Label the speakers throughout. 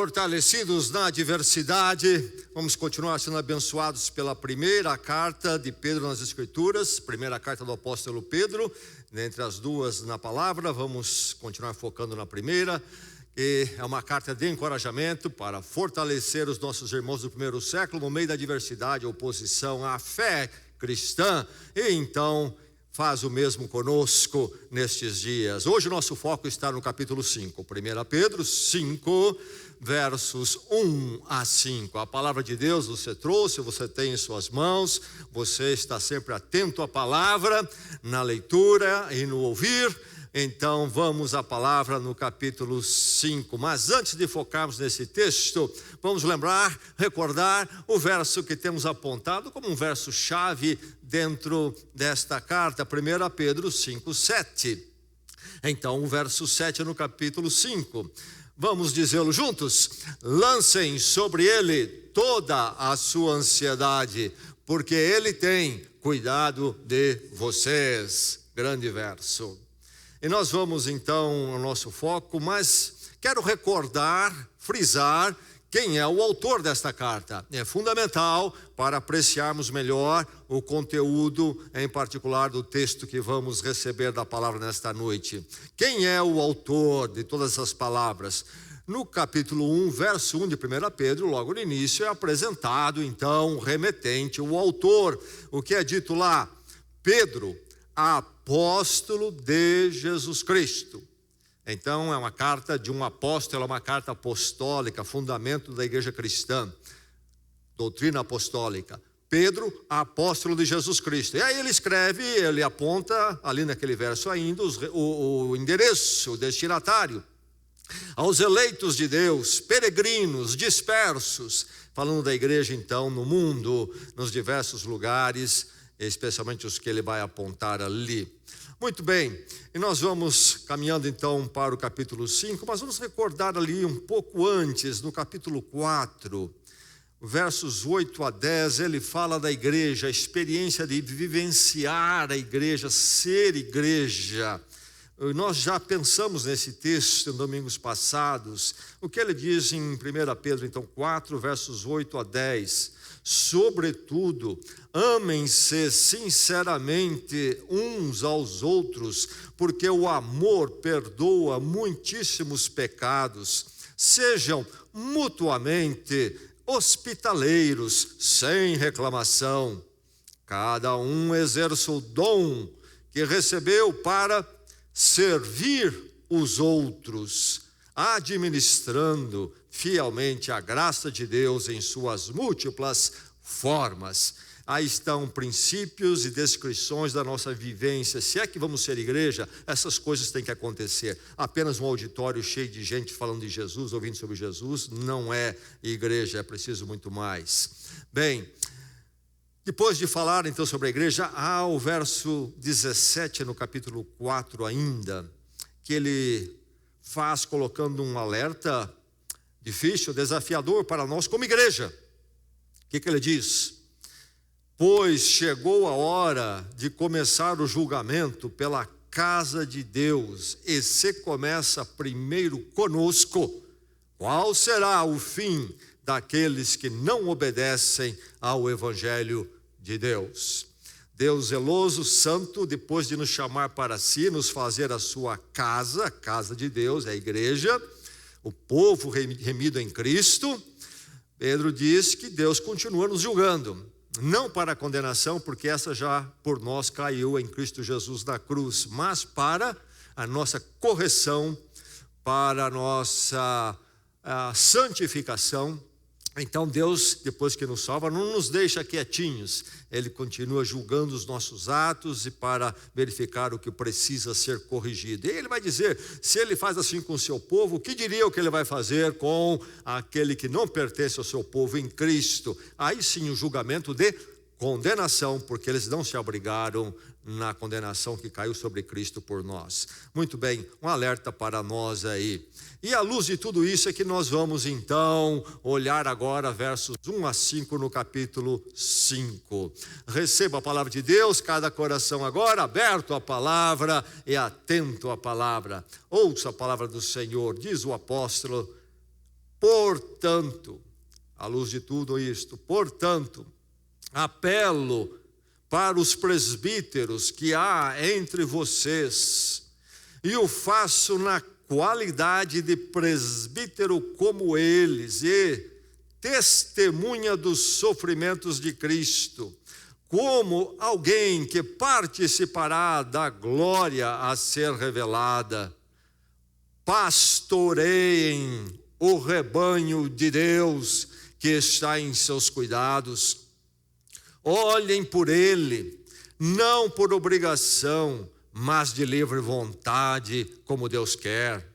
Speaker 1: Fortalecidos na adversidade, vamos continuar sendo abençoados pela primeira carta de Pedro nas Escrituras, primeira carta do apóstolo Pedro, entre as duas na palavra, vamos continuar focando na primeira, que é uma carta de encorajamento para fortalecer os nossos irmãos do primeiro século, no meio da adversidade, oposição à fé cristã, e então faz o mesmo conosco nestes dias. Hoje o nosso foco está no capítulo 5, 1 Pedro 5, versos 1 a 5. A palavra de Deus você trouxe, você tem em suas mãos, você está sempre atento à palavra, na leitura e no ouvir. Então vamos à palavra no capítulo 5. Mas antes de focarmos nesse texto, vamos recordar o verso que temos apontado como um verso-chave dentro desta carta, 1 Pedro 5, 7. Então o verso 7 no capítulo 5. Vamos dizê-lo juntos: lancem sobre ele toda a sua ansiedade, porque ele tem cuidado de vocês. Grande verso. E nós vamos então ao nosso foco, mas quero recordar, frisar, quem é o autor desta carta. É fundamental para apreciarmos melhor o conteúdo, em particular do texto que vamos receber da palavra nesta noite. Quem é o autor de todas essas palavras? No capítulo 1, verso 1 de 1 Pedro, logo no início, é apresentado então o remetente, o autor. O que é dito lá? Pedro, apóstolo de Jesus Cristo. Então é uma carta de um apóstolo, é uma carta apostólica, fundamento da igreja cristã, doutrina apostólica. Pedro, apóstolo de Jesus Cristo. E aí ele escreve, ele aponta ali naquele verso ainda o endereço, o destinatário. Aos eleitos de Deus, peregrinos, dispersos, falando da igreja então no mundo, nos diversos lugares, especialmente os que ele vai apontar ali. Muito bem, e nós vamos caminhando então para o capítulo 5, mas vamos recordar ali um pouco antes, no capítulo 4, versos 8 a 10, ele fala da igreja, a experiência de vivenciar a igreja, ser igreja. Nós já pensamos nesse texto em domingos passados, o que ele diz em 1 Pedro então 4, versos 8 a 10. Sobretudo, amem-se sinceramente uns aos outros, porque o amor perdoa muitíssimos pecados. Sejam mutuamente hospitaleiros, sem reclamação. Cada um exerça o dom que recebeu para servir os outros, administrando fielmente a graça de Deus em suas múltiplas formas. Aí estão princípios e descrições da nossa vivência. Se é que vamos ser igreja, essas coisas têm que acontecer. Apenas um auditório cheio de gente falando de Jesus, ouvindo sobre Jesus, não é igreja, é preciso muito mais. Bem, depois de falar então sobre a igreja, há o verso 17 no capítulo 4 ainda, que ele faz colocando um alerta difícil, desafiador para nós como igreja. O que ele diz? Pois chegou a hora de começar o julgamento pela casa de Deus, e se começa primeiro conosco, qual será o fim daqueles que não obedecem ao evangelho de Deus? Deus zeloso, santo, depois de nos chamar para si, nos fazer a sua casa, a casa de Deus, é a igreja, o povo remido em Cristo, Pedro diz que Deus continua nos julgando, não para a condenação, porque essa já por nós caiu em Cristo Jesus na cruz, mas para a nossa correção, para a nossa santificação. Então Deus, depois que nos salva, não nos deixa quietinhos. Ele continua julgando os nossos atos e para verificar o que precisa ser corrigido. E ele vai dizer, se ele faz assim com o seu povo, o que diria o que ele vai fazer com aquele que não pertence ao seu povo em Cristo? Aí sim o julgamento de condenação, porque eles não se abrigaram na condenação que caiu sobre Cristo por nós. Muito bem, um alerta para nós aí. E à luz de tudo isso é que nós vamos então olhar agora versos 1 a 5 no capítulo 5. Receba a palavra de Deus, cada coração agora aberto à palavra e atento à palavra. Ouça a palavra do Senhor, diz o apóstolo Portanto, à luz de tudo isto, portanto, apelo para os presbíteros que há entre vocês, e o faço na qualidade de presbítero como eles, e testemunha dos sofrimentos de Cristo, como alguém que participará da glória a ser revelada. Pastoreiem o rebanho de Deus que está em seus cuidados. Olhem por ele, não por obrigação, mas de livre vontade, como Deus quer.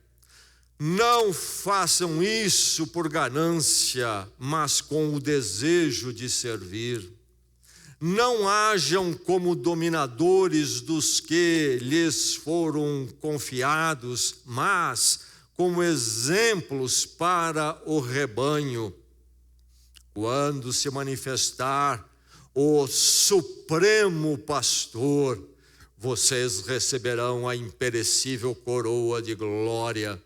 Speaker 1: Não façam isso por ganância, mas com o desejo de servir. Não hajam como dominadores dos que lhes foram confiados, mas como exemplos para o rebanho. Quando se manifestar o Supremo Pastor, vocês receberão a imperecível coroa de glória.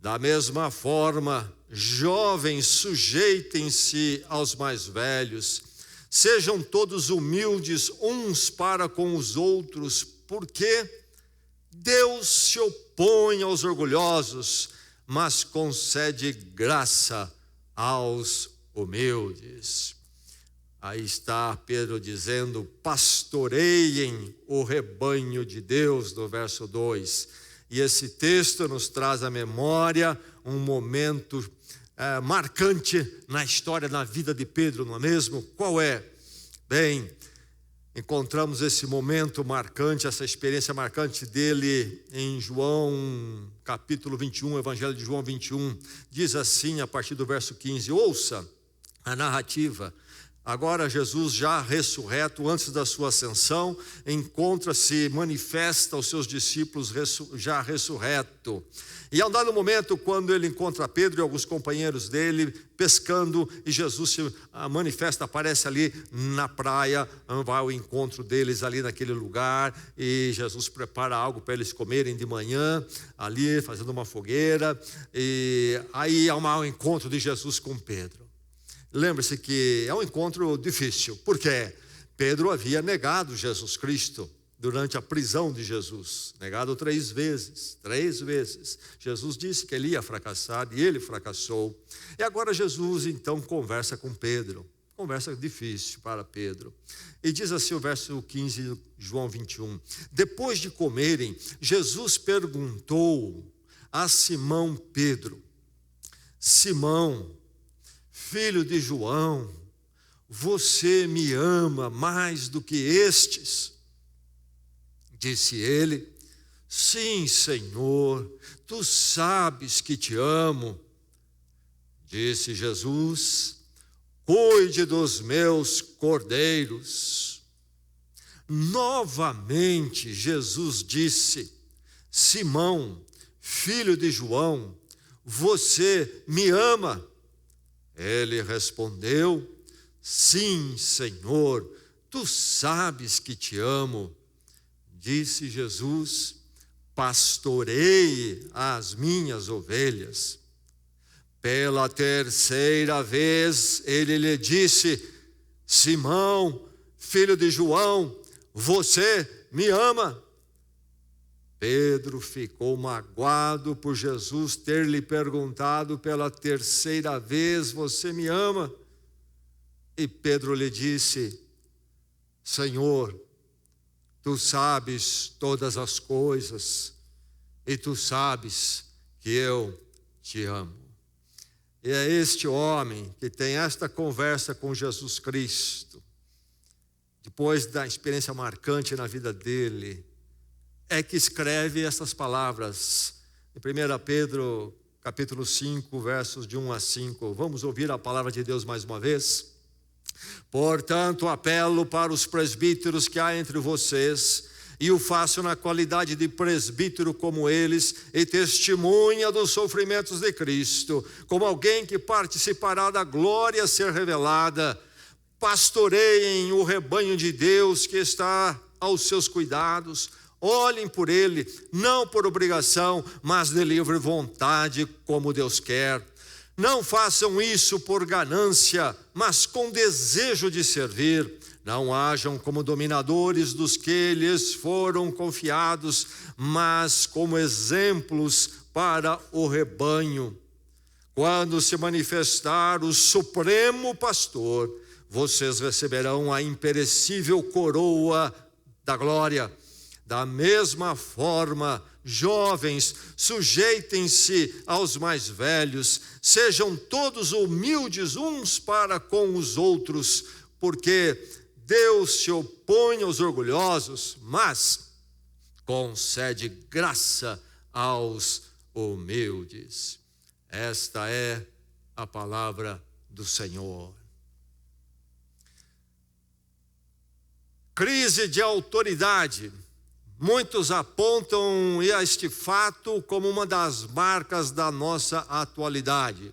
Speaker 1: Da mesma forma, jovens, sujeitem-se aos mais velhos, sejam todos humildes uns para com os outros, porque Deus se opõe aos orgulhosos, mas concede graça aos humildes. Aí está Pedro dizendo: pastoreiem o rebanho de Deus, no verso 2. E esse texto nos traz à memória um momento marcante na história, na vida de Pedro, não é mesmo? Qual é? Bem, encontramos esse momento marcante, essa experiência marcante dele em João capítulo 21, Evangelho de João 21. Diz assim, a partir do verso 15, ouça a narrativa. Agora Jesus já ressurreto, antes da sua ascensão, encontra-se, manifesta aos seus discípulos já ressurreto. E a um dado momento, quando ele encontra Pedro e alguns companheiros dele pescando, e Jesus se manifesta, aparece ali na praia, vai ao encontro deles ali naquele lugar, e Jesus prepara algo para eles comerem de manhã, ali fazendo uma fogueira, e aí há um encontro de Jesus com Pedro. Lembre-se que é um encontro difícil, porque Pedro havia negado Jesus Cristo durante a prisão de Jesus, negado 3 vezes, 3 vezes. Jesus disse que ele ia fracassar e ele fracassou. E agora Jesus então conversa com Pedro, conversa difícil para Pedro. E diz assim o verso 15 de João 21, depois de comerem, Jesus perguntou a Simão Pedro, Simão, filho de João, você me ama mais do que estes? Disse ele, sim, Senhor, tu sabes que te amo. Disse Jesus, cuide dos meus cordeiros. Novamente Jesus disse, Simão, filho de João, você me ama? Ele respondeu, sim, Senhor, tu sabes que te amo. Disse Jesus, pastoreie as minhas ovelhas. Pela 3ª vez ele lhe disse, Simão, filho de João, você me ama? Pedro ficou magoado por Jesus ter lhe perguntado pela 3ª vez, você me ama? E Pedro lhe disse, Senhor, tu sabes todas as coisas, e tu sabes que eu te amo. E é este homem que tem esta conversa com Jesus Cristo, depois da experiência marcante na vida dele, é que escreve essas palavras em 1 Pedro capítulo 5, versos de 1 a 5. Vamos ouvir a palavra de Deus mais uma vez? Portanto, apelo para os presbíteros que há entre vocês, e o faço na qualidade de presbítero como eles, e testemunha dos sofrimentos de Cristo, como alguém que participará da glória a ser revelada. Pastoreiem o rebanho de Deus que está aos seus cuidados. Olhem por ele, não por obrigação, mas de livre vontade, como Deus quer. Não façam isso por ganância, mas com desejo de servir. Não hajam como dominadores dos que lhes foram confiados, mas como exemplos para o rebanho. Quando se manifestar o Supremo Pastor, vocês receberão a imperecível coroa da glória. Da mesma forma, jovens, sujeitem-se aos mais velhos, sejam todos humildes uns para com os outros, porque Deus se opõe aos orgulhosos, mas concede graça aos humildes. Esta é a palavra do Senhor. Crise de autoridade. Muitos apontam este fato como uma das marcas da nossa atualidade.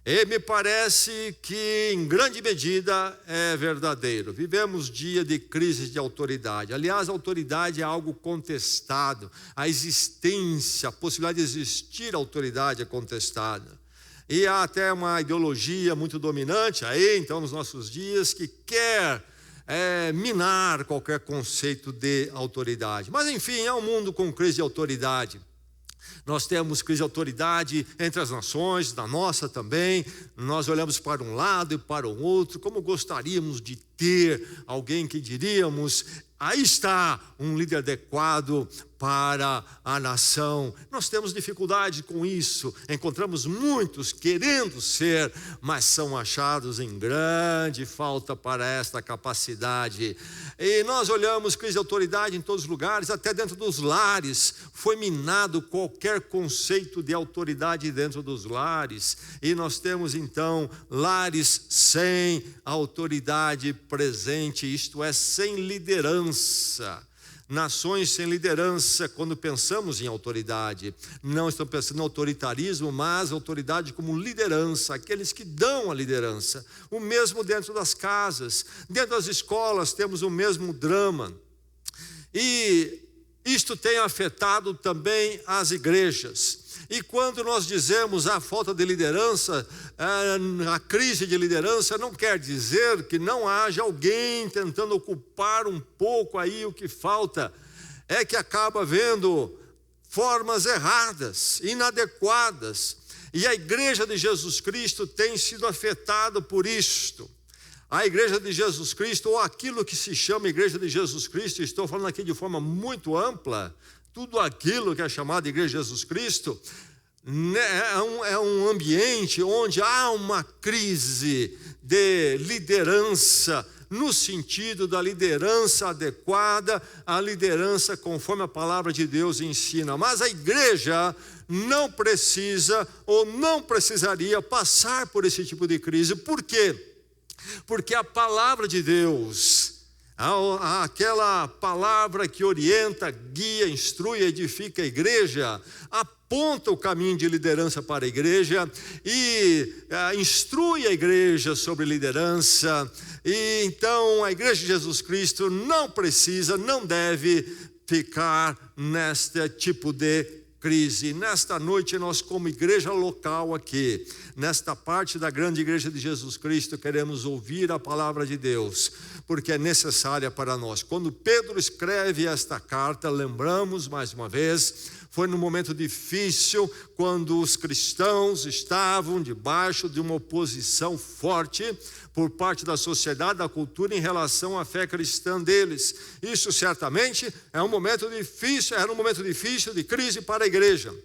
Speaker 1: E me parece que, em grande medida, é verdadeiro. Vivemos dia de crise de autoridade. Aliás, a autoridade é algo contestado. A existência, a possibilidade de existir autoridade é contestada. E há até uma ideologia muito dominante aí, então, nos nossos dias, que quer minar qualquer conceito de autoridade. Mas, enfim, é um mundo com crise de autoridade. Nós temos crise de autoridade entre as nações, da nossa também. Nós olhamos para um lado e para o outro, como gostaríamos de ter alguém que diríamos: aí está um líder adequado para a nação. Nós temos dificuldade com isso. Encontramos muitos querendo ser, mas são achados em grande falta para esta capacidade. E nós olhamos crise de autoridade em todos os lugares, até dentro dos lares. Foi minado qualquer conceito de autoridade dentro dos lares. E nós temos então lares sem autoridade presente, isto é, sem liderança. Nações sem liderança, quando pensamos em autoridade, não estamos pensando em autoritarismo, mas autoridade como liderança, aqueles que dão a liderança. O mesmo dentro das casas, dentro das escolas temos o mesmo drama. E isto tem afetado também as igrejas. E quando nós dizemos a falta de liderança, a crise de liderança, não quer dizer que não haja alguém tentando ocupar um pouco aí o que falta. É que acaba havendo formas erradas, inadequadas. E a igreja de Jesus Cristo tem sido afetada por isto. A igreja de Jesus Cristo, ou aquilo que se chama igreja de Jesus Cristo, estou falando aqui de forma muito ampla, tudo aquilo que é chamado de igreja de Jesus Cristo, é um ambiente onde há uma crise de liderança, no sentido da liderança adequada, a liderança conforme a palavra de Deus ensina. Mas a igreja não precisa ou não precisaria passar por esse tipo de crise. Por quê? Porque a palavra de Deus, aquela palavra que orienta, guia, instrui, edifica a igreja, aponta o caminho de liderança para a igreja e instrui a igreja sobre liderança. E então a igreja de Jesus Cristo não precisa, não deve ficar neste tipo de crise. Nesta noite nós, como igreja local aqui, nesta parte da grande igreja de Jesus Cristo, queremos ouvir a palavra de Deus, porque é necessária para nós. Quando Pedro escreve esta carta, lembramos mais uma vez, foi num momento difícil, quando os cristãos estavam debaixo de uma oposição forte por parte da sociedade, da cultura, em relação à fé cristã deles. Isso certamente era um momento difícil de crise para a igreja.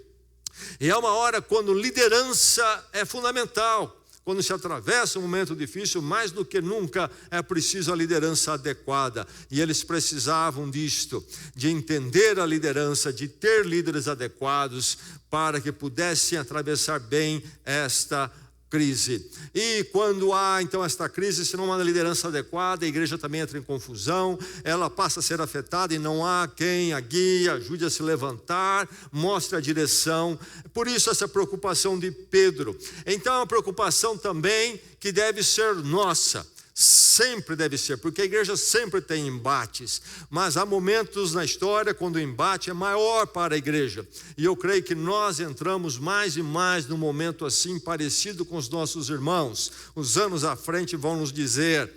Speaker 1: E é uma hora quando liderança é fundamental. Quando se atravessa um momento difícil, mais do que nunca é preciso a liderança adequada. E eles precisavam disto, de entender a liderança, de ter líderes adequados para que pudessem atravessar bem esta crise. E quando há então esta crise, se não há liderança adequada, a igreja também entra em confusão, ela passa a ser afetada e não há quem a guie, ajude a se levantar, mostre a direção. Por isso essa preocupação de Pedro. Então é uma preocupação também que deve ser nossa. Sempre deve ser, porque a igreja sempre tem embates, mas há momentos na história quando o embate é maior para a igreja, e eu creio que nós entramos mais e mais num momento assim parecido com os nossos irmãos. Os anos à frente vão nos dizer.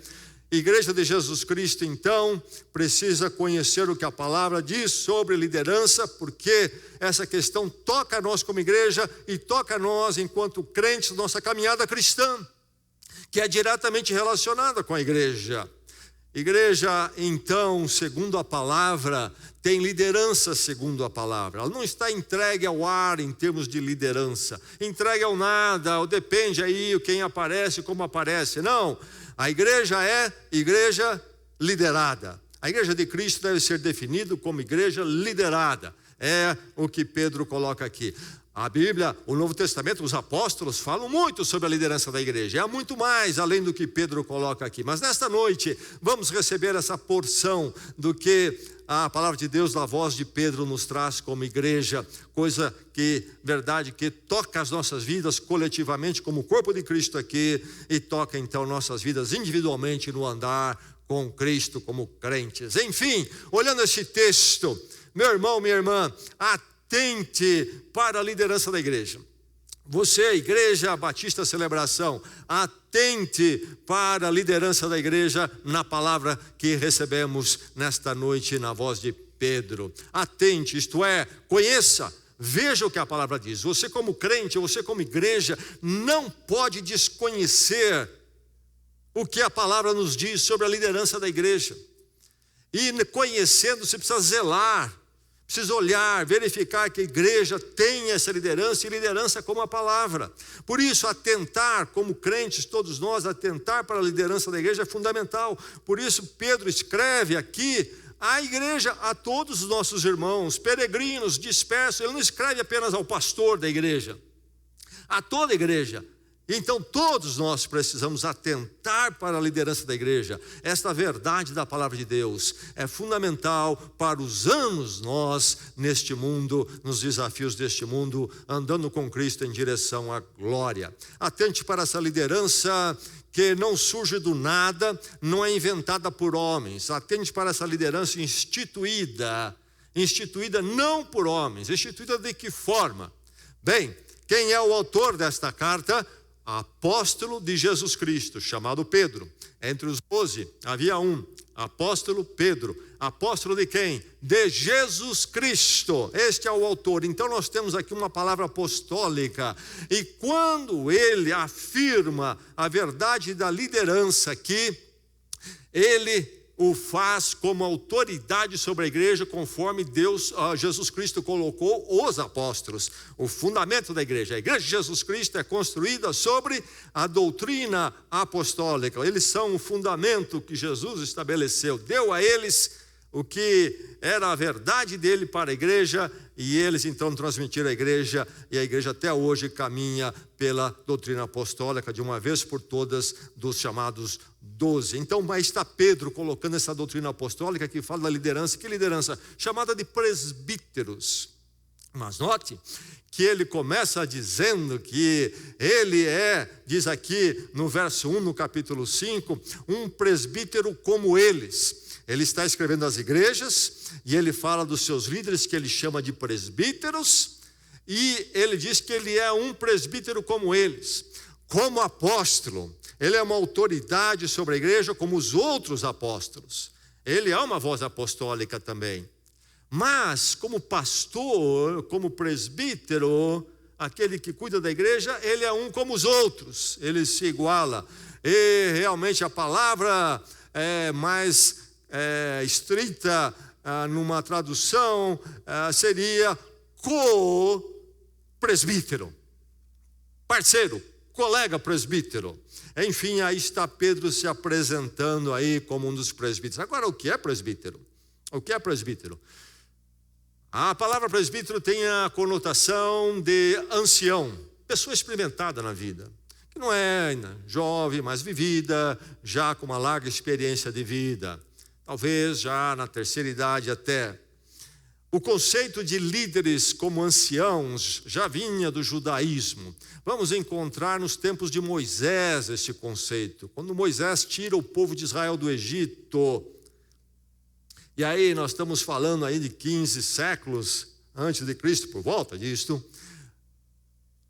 Speaker 1: Igreja de Jesus Cristo, então, precisa conhecer o que a palavra diz sobre liderança, porque essa questão toca a nós como igreja e toca a nós enquanto crentes, nossa caminhada cristã, que é diretamente relacionada com a igreja. Igreja, então, segundo a palavra, tem liderança segundo a palavra. Ela não está entregue ao ar em termos de liderança, entregue ao nada, ou depende aí quem aparece, como aparece. Não, a igreja é igreja liderada. A igreja de Cristo deve ser definida como igreja liderada. É o que Pedro coloca aqui. A Bíblia, o Novo Testamento, os apóstolos falam muito sobre a liderança da igreja. Há muito mais além do que Pedro coloca aqui. Mas nesta noite, vamos receber essa porção do que a palavra de Deus, da voz de Pedro, nos traz como igreja. Coisa que, verdade, que toca as nossas vidas coletivamente, como o corpo de Cristo aqui, e toca então nossas vidas individualmente no andar com Cristo como crentes. Enfim, olhando esse texto, meu irmão, minha irmã, atente para a liderança da igreja. Você, Igreja Batista Celebração, atente para a liderança da igreja na palavra que recebemos nesta noite na voz de Pedro. Atente, isto é, conheça, veja o que a palavra diz. Você como crente, você como igreja, não pode desconhecer o que a palavra nos diz sobre a liderança da igreja. E conhecendo, você precisa zelar. Precisa olhar, verificar que a igreja tem essa liderança, e liderança como a palavra. Por isso, atentar, como crentes, todos nós, atentar para a liderança da igreja é fundamental. Por isso, Pedro escreve aqui à igreja, a todos os nossos irmãos, peregrinos, dispersos. Ele não escreve apenas ao pastor da igreja, a toda a igreja. Então todos nós precisamos atentar para a liderança da igreja. Esta verdade da palavra de Deus é fundamental para usarmos nós neste mundo, nos desafios deste mundo, andando com Cristo em direção à glória. Atente para essa liderança que não surge do nada, não é inventada por homens. Atente para essa liderança instituída não por homens. Instituída de que forma? Bem, quem é o autor desta carta? Apóstolo de Jesus Cristo, chamado Pedro. Entre os 12 havia um, apóstolo Pedro. Apóstolo de quem? De Jesus Cristo. Este é o autor. Então nós temos aqui uma palavra apostólica. E quando ele afirma a verdade da liderança aqui, ele o faz como autoridade sobre a igreja, conforme Jesus Cristo colocou os apóstolos. O fundamento da igreja. A igreja de Jesus Cristo é construída sobre a doutrina apostólica. Eles são o fundamento que Jesus estabeleceu. Deu a eles o que era a verdade dele para a igreja, e eles então transmitiram à igreja, e a igreja até hoje caminha pela doutrina apostólica, de uma vez por todas, dos chamados 12. Então, mas está Pedro colocando essa doutrina apostólica que fala da liderança. Que liderança? Chamada de presbíteros. Mas note que ele começa dizendo que ele diz aqui no verso 1, no capítulo 5, um presbítero como eles. Ele está escrevendo às igrejas e ele fala dos seus líderes, que ele chama de presbíteros, e ele diz que ele é um presbítero como eles. Como apóstolo, ele é uma autoridade sobre a igreja como os outros apóstolos. Ele é uma voz apostólica também. Mas como pastor, como presbítero, aquele que cuida da igreja, ele é um como os outros. Ele se iguala. E realmente a palavra é mais estrita, numa tradução, seria co-presbítero, parceiro, colega presbítero. Enfim, aí está Pedro se apresentando aí como um dos presbíteros. Agora, o que é presbítero? O que é presbítero? A palavra presbítero tem a conotação de ancião, pessoa experimentada na vida, que não é jovem, mas vivida, já com uma larga experiência de vida. Talvez já na terceira idade até. O conceito de líderes como anciãos já vinha do judaísmo. Vamos encontrar nos tempos de Moisés este conceito. Quando Moisés tira o povo de Israel do Egito. E aí nós estamos falando aí de 15 séculos antes de Cristo, por volta disto.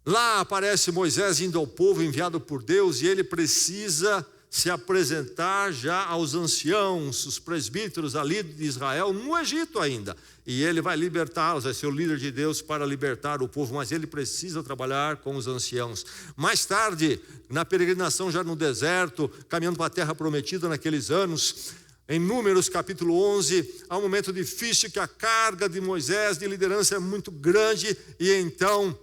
Speaker 1: Lá aparece Moisés indo ao povo enviado por Deus e ele precisa se apresentar já aos anciãos, os presbíteros ali de Israel, no Egito ainda. E ele vai libertá-los, vai ser o líder de Deus para libertar o povo, mas ele precisa trabalhar com os anciãos. Mais tarde, na peregrinação já no deserto, caminhando para a terra prometida naqueles anos, em Números capítulo 11, há um momento difícil que a carga de Moisés de liderança é muito grande e então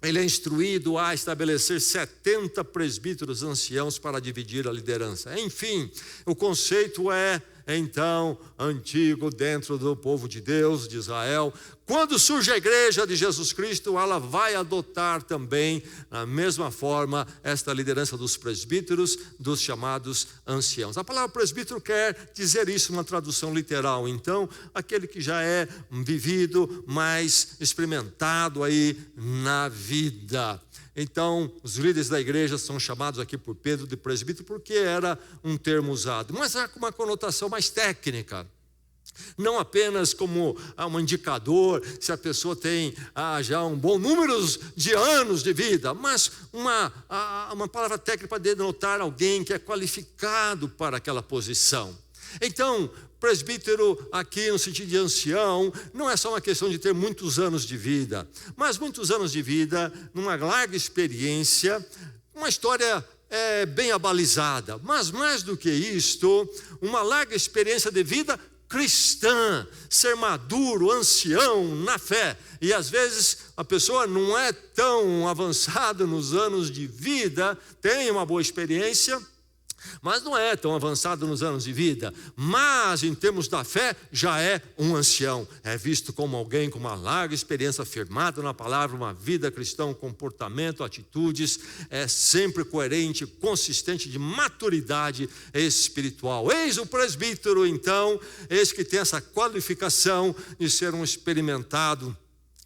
Speaker 1: ele é instruído a estabelecer 70 presbíteros anciãos para dividir a liderança. Enfim, o conceito é, então, antigo dentro do povo de Deus, de Israel. Quando surge a igreja de Jesus Cristo, ela vai adotar também, da mesma forma, esta liderança dos presbíteros, dos chamados anciãos. A palavra presbítero quer dizer isso numa tradução literal. Então, aquele que já é vivido, mais experimentado aí na vida. Então, os líderes da igreja são chamados aqui por Pedro de presbítero porque era um termo usado. Mas há uma conotação mais técnica. Não apenas como um indicador se a pessoa tem já um bom número de anos de vida, mas uma palavra técnica para denotar alguém que é qualificado para aquela posição. Então, presbítero aqui no sentido de ancião, não é só uma questão de ter muitos anos de vida, mas muitos anos de vida, numa larga experiência, uma história bem abalizada, mas mais do que isto, uma larga experiência de vida cristã, ser maduro, ancião na fé. E às vezes a pessoa não é tão avançada nos anos de vida, tem uma boa experiência, mas não é tão avançado nos anos de vida, mas em termos da fé já é um ancião, é visto como alguém com uma larga experiência, firmado na palavra, uma vida cristã, um comportamento, atitudes, é sempre coerente, consistente, de maturidade espiritual. Eis o presbítero então, eis que tem essa qualificação de ser um experimentado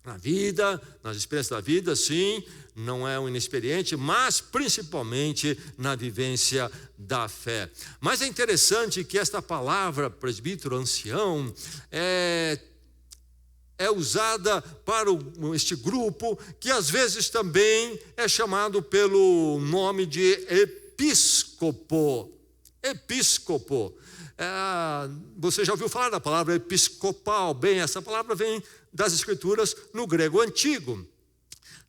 Speaker 1: na vida, nas experiências da vida, sim, não é um inexperiente, mas principalmente na vivência da fé. Mas é interessante que esta palavra presbítero, ancião, é usada para este grupo, que às vezes também é chamado pelo nome de episcopo. Episcopo. Você já ouviu falar da palavra episcopal? Bem, essa palavra vem das escrituras no grego antigo.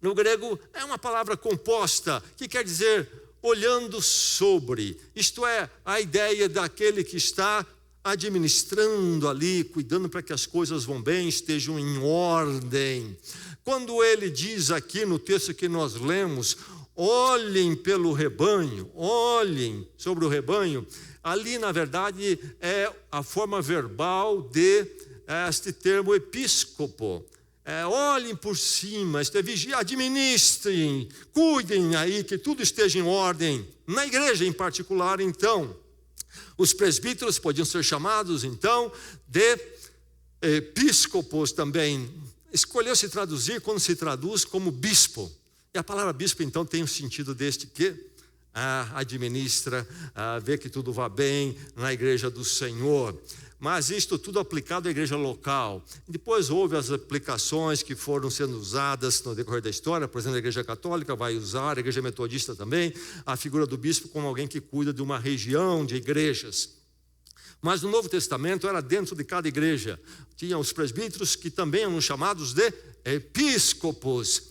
Speaker 1: No grego é uma palavra composta que quer dizer olhando sobre, isto é, a ideia daquele que está administrando ali, cuidando para que as coisas vão bem, estejam em ordem. Quando ele diz aqui no texto que nós lemos, olhem pelo rebanho, olhem sobre o rebanho, ali na verdade é a forma verbal de este termo episcopo. Olhem por cima, vigiem, administrem, cuidem aí que tudo esteja em ordem. Na igreja em particular, então, os presbíteros podiam ser chamados, então, de episcopos também. Escolheu-se traduzir quando se traduz como bispo. E a palavra bispo, então, tem o sentido deste que administra, vê que tudo vá bem na igreja do Senhor. Mas isto tudo aplicado à igreja local. Depois houve as aplicações que foram sendo usadas no decorrer da história. Por exemplo, a igreja católica vai usar, a igreja metodista também, a figura do bispo como alguém que cuida de uma região de igrejas. Mas no Novo Testamento era dentro de cada igreja. Tinha os presbíteros que também eram chamados de episcopos.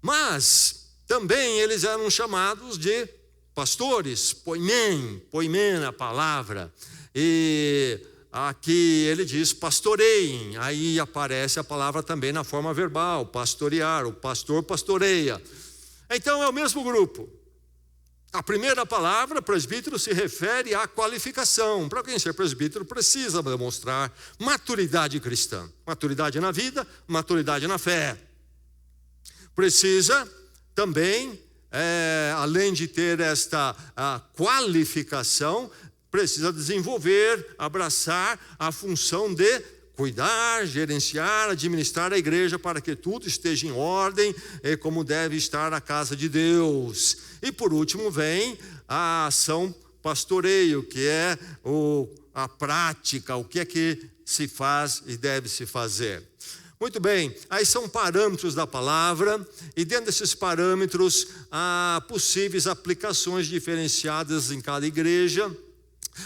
Speaker 1: Mas também eles eram chamados de pastores, poimen, a palavra. E aqui ele diz pastoreiem, aí aparece a palavra também na forma verbal, pastorear, o pastor pastoreia. Então é o mesmo grupo. A primeira palavra, presbítero, se refere à qualificação. Para quem ser presbítero precisa demonstrar maturidade cristã. Maturidade na vida, maturidade na fé. Precisa também, além de ter esta qualificação, precisa desenvolver, abraçar a função de cuidar, gerenciar, administrar a igreja para que tudo esteja em ordem, como deve estar a casa de Deus. E por último vem a ação pastoreio, que é a prática, o que é que se faz e deve se fazer. Muito bem, aí são parâmetros da palavra, e dentro desses parâmetros há possíveis aplicações diferenciadas em cada igreja,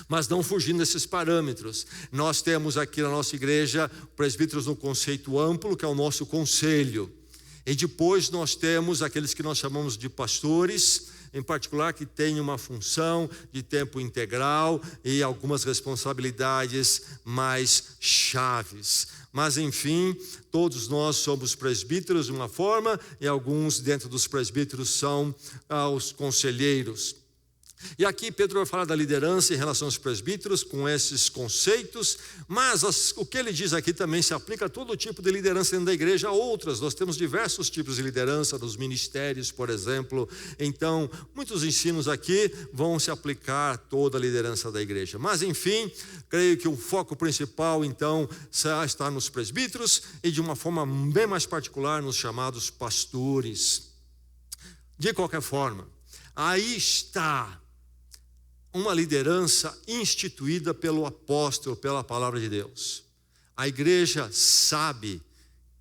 Speaker 1: mas não fugindo desses parâmetros. Nós temos aqui na nossa igreja presbíteros no conceito amplo, que é o nosso conselho. E depois nós temos aqueles que nós chamamos de pastores, em particular que têm uma função de tempo integral e algumas responsabilidades mais chaves. Mas enfim, todos nós somos presbíteros de uma forma, e alguns dentro dos presbíteros são os conselheiros. E aqui Pedro vai falar da liderança em relação aos presbíteros com esses conceitos, mas o que ele diz aqui também se aplica a todo tipo de liderança dentro da igreja, a outras. Nós temos diversos tipos de liderança nos ministérios, por exemplo. Então, muitos ensinos aqui vão se aplicar a toda a liderança da igreja. Mas enfim, creio que o foco principal então está nos presbíteros e de uma forma bem mais particular nos chamados pastores. De qualquer forma, aí está uma liderança instituída pelo apóstolo, pela palavra de Deus. A igreja sabe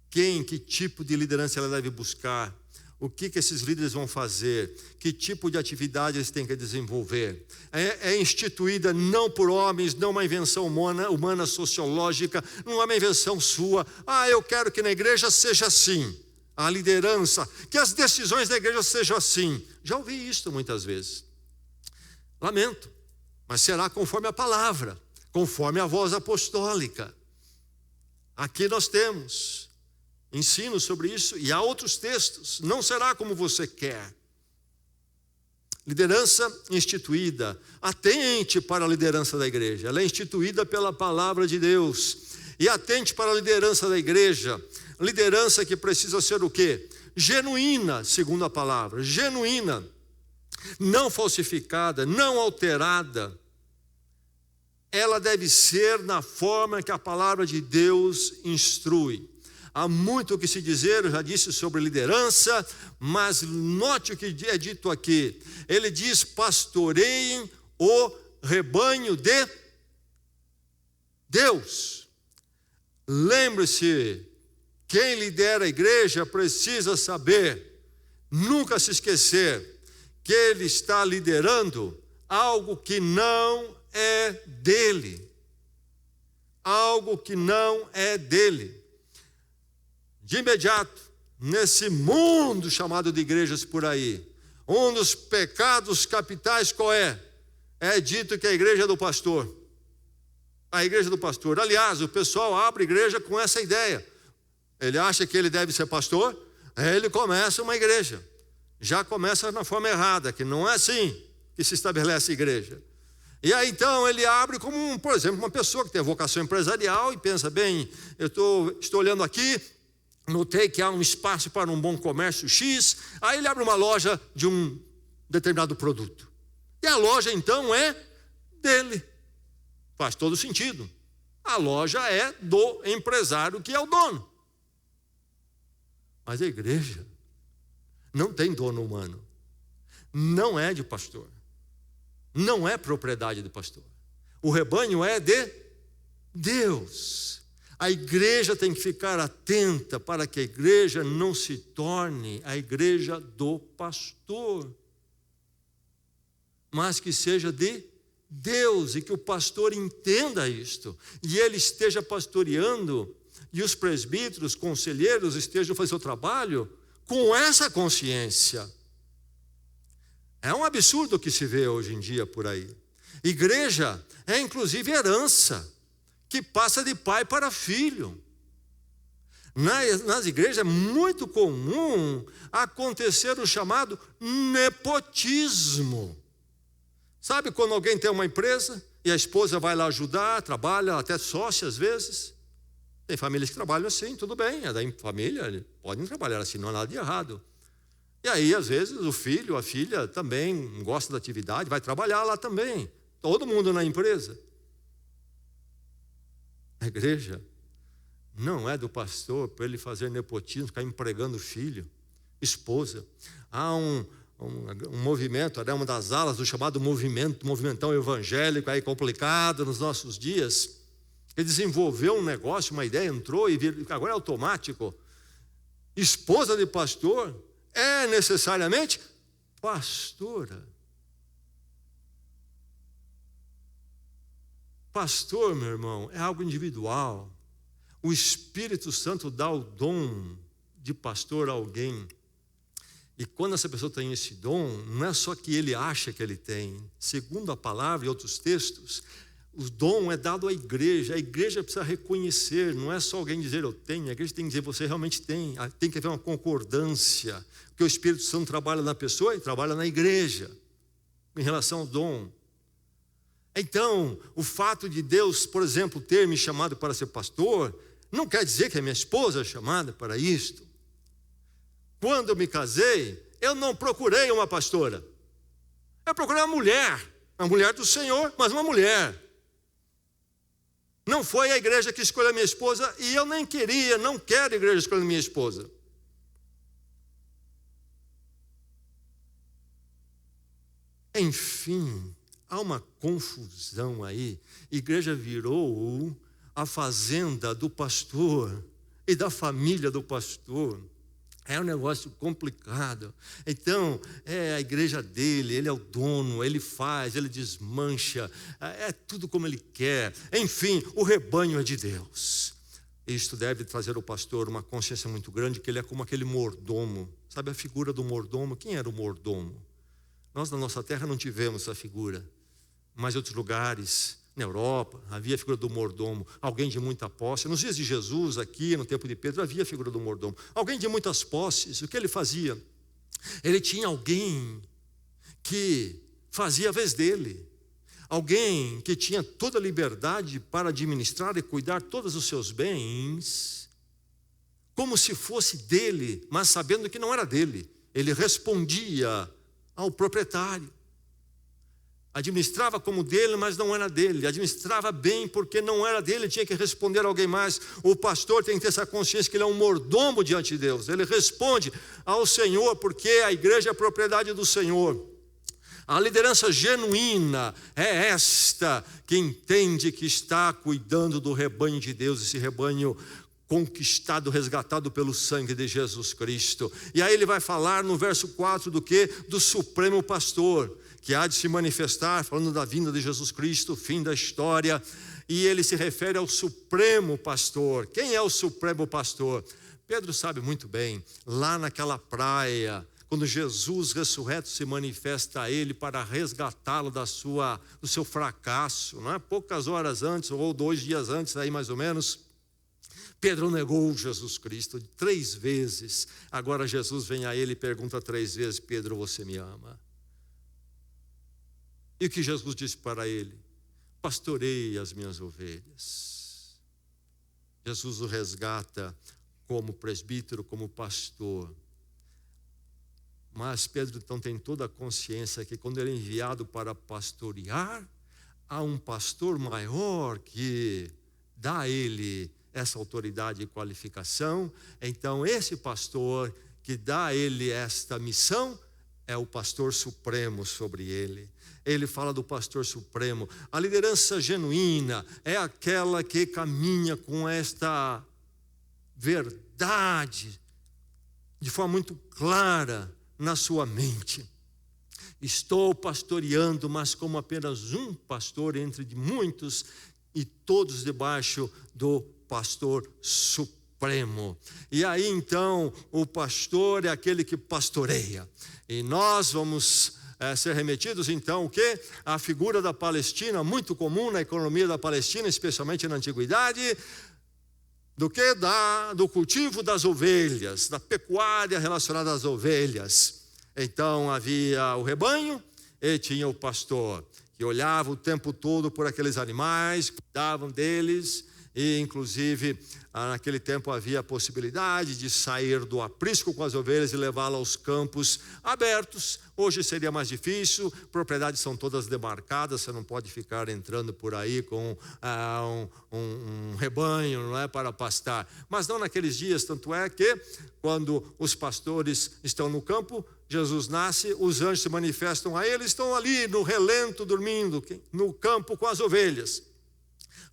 Speaker 1: que tipo de liderança ela deve buscar, o que esses líderes vão fazer, que tipo de atividade eles têm que desenvolver. É instituída não por homens, não uma invenção humana sociológica, não é uma invenção sua. Eu quero que na igreja seja assim, a liderança, que as decisões da igreja sejam assim. Já ouvi isso muitas vezes. Lamento, mas será conforme a palavra, conforme a voz apostólica. Aqui nós temos ensino sobre isso, e há outros textos. Não será como você quer. Liderança instituída, atente para a liderança da igreja. Ela é instituída pela palavra de Deus. E atente para a liderança da igreja. Liderança que precisa ser o quê? Genuína, segundo a palavra, genuína. Não falsificada, não alterada. Ela deve ser na forma que a palavra de Deus instrui. Há muito o que se dizer, eu já disse sobre liderança, mas note o que é dito aqui. Ele diz: pastoreiem o rebanho de Deus. Lembre-se, quem lidera a igreja precisa saber, nunca se esquecer, que ele está liderando algo que não é dele. Algo que não é dele. De imediato, nesse mundo chamado de igrejas por aí, um dos pecados capitais qual é? É dito que a igreja é do pastor. A igreja do pastor. Aliás, o pessoal abre igreja com essa ideia. Ele acha que ele deve ser pastor, aí ele começa uma igreja. Já começa na forma errada, que não é assim que se estabelece a igreja. E aí então ele abre como, por exemplo, uma pessoa que tem vocação empresarial e pensa, bem, eu estou olhando aqui, notei que há um espaço para um bom comércio X, aí ele abre uma loja de um determinado produto. E a loja então é dele. Faz todo sentido. A loja é do empresário que é o dono. Mas a igreja não tem dono humano. Não é de pastor. Não é propriedade do pastor. O rebanho é de Deus. A igreja tem que ficar atenta para que a igreja não se torne a igreja do pastor, mas que seja de Deus, e que o pastor entenda isto, e ele esteja pastoreando, e os presbíteros, conselheiros estejam fazendo o seu trabalho com essa consciência. É um absurdo o que se vê hoje em dia por aí. Igreja é inclusive herança, que passa de pai para filho. Nas igrejas é muito comum acontecer o chamado nepotismo. Sabe quando alguém tem uma empresa e a esposa vai lá ajudar, trabalha, até sócia às vezes? Tem famílias que trabalham assim, tudo bem, é da família, podem trabalhar assim, não há nada de errado. E aí, às vezes, o filho, a filha também gosta da atividade, vai trabalhar lá também. Todo mundo na empresa. A igreja não é do pastor para ele fazer nepotismo, ficar empregando filho, esposa. Há um movimento, uma das alas do chamado movimentão evangélico aí complicado nos nossos dias. Ele desenvolveu um negócio, uma ideia, entrou e agora é automático. Esposa de pastor é necessariamente pastora. Pastor, meu irmão, é algo individual. O Espírito Santo dá o dom de pastor a alguém. E quando essa pessoa tem esse dom, não é só que ele acha que ele tem. Segundo a palavra e outros textos, o dom é dado à igreja. A igreja precisa reconhecer, não é só alguém dizer eu tenho. A igreja tem que dizer você realmente tem. Tem que haver uma concordância. Porque o Espírito Santo trabalha na pessoa e trabalha na igreja em relação ao dom. Então, o fato de Deus, por exemplo, ter me chamado para ser pastor, não quer dizer que a minha esposa é chamada para isto. Quando eu me casei, eu não procurei uma pastora. Eu procurei uma mulher do Senhor, mas uma mulher. Não foi a igreja que escolheu a minha esposa e eu nem queria, não quero a igreja escolher a minha esposa. Enfim, há uma confusão aí. Igreja virou a fazenda do pastor e da família do pastor. É um negócio complicado. Então, é a igreja dele, ele é o dono, ele faz, ele desmancha, é tudo como ele quer. Enfim, o rebanho é de Deus. Isto deve trazer ao pastor uma consciência muito grande, que ele é como aquele mordomo. Sabe a figura do mordomo? Quem era o mordomo? Nós, na nossa terra, não tivemos essa figura. Mas em outros lugares, na Europa, havia a figura do mordomo, alguém de muita posse. Nos dias de Jesus, aqui no tempo de Pedro, havia a figura do mordomo. Alguém de muitas posses, o que ele fazia? Ele tinha alguém que fazia a vez dele. Alguém que tinha toda a liberdade para administrar e cuidar todos os seus bens, como se fosse dele, mas sabendo que não era dele. Ele respondia ao proprietário. Administrava como dele, mas não era dele. Administrava bem porque não era dele, tinha que responder a alguém mais. O pastor tem que ter essa consciência que ele é um mordomo diante de Deus. Ele responde ao Senhor porque a igreja é a propriedade do Senhor. A liderança genuína é esta que entende que está cuidando do rebanho de Deus, esse rebanho conquistado, resgatado pelo sangue de Jesus Cristo. E aí ele vai falar no verso 4 do quê? Do supremo pastor, que há de se manifestar, falando da vinda de Jesus Cristo, fim da história, e ele se refere ao supremo pastor. Quem é o supremo pastor? Pedro sabe muito bem, lá naquela praia, quando Jesus ressurreto se manifesta a ele para resgatá-lo do seu fracasso, não é? Poucas horas antes, ou 2 dias antes, aí mais ou menos, Pedro negou Jesus Cristo 3 vezes. Agora Jesus vem a ele e pergunta 3 vezes: Pedro, você me ama? E o que Jesus disse para ele? Pastorei as minhas ovelhas. Jesus o resgata como presbítero, como pastor. Mas Pedro então tem toda a consciência que quando ele é enviado para pastorear, há um pastor maior que dá a ele essa autoridade e qualificação. Então esse pastor que dá a ele esta missão é o pastor supremo sobre ele. Ele fala do pastor supremo. A liderança genuína é aquela que caminha com esta verdade de forma muito clara na sua mente. Estou pastoreando, mas como apenas um pastor entre muitos, e todos debaixo do pastor supremo. E aí então o pastor é aquele que pastoreia. E nós vamos ser remetidos então o quê? A figura da Palestina, muito comum na economia da Palestina, especialmente na antiguidade, do cultivo das ovelhas, da pecuária relacionada às ovelhas. Então havia o rebanho e tinha o pastor, que olhava o tempo todo por aqueles animais, cuidavam deles, e inclusive naquele tempo havia a possibilidade de sair do aprisco com as ovelhas e levá-las aos campos abertos. Hoje seria mais difícil, propriedades são todas demarcadas, você não pode ficar entrando por aí com um rebanho, não é, para pastar. Mas não naqueles dias, tanto é que quando os pastores estão no campo, Jesus nasce, os anjos se manifestam a eles, estão ali no relento, dormindo, no campo com as ovelhas.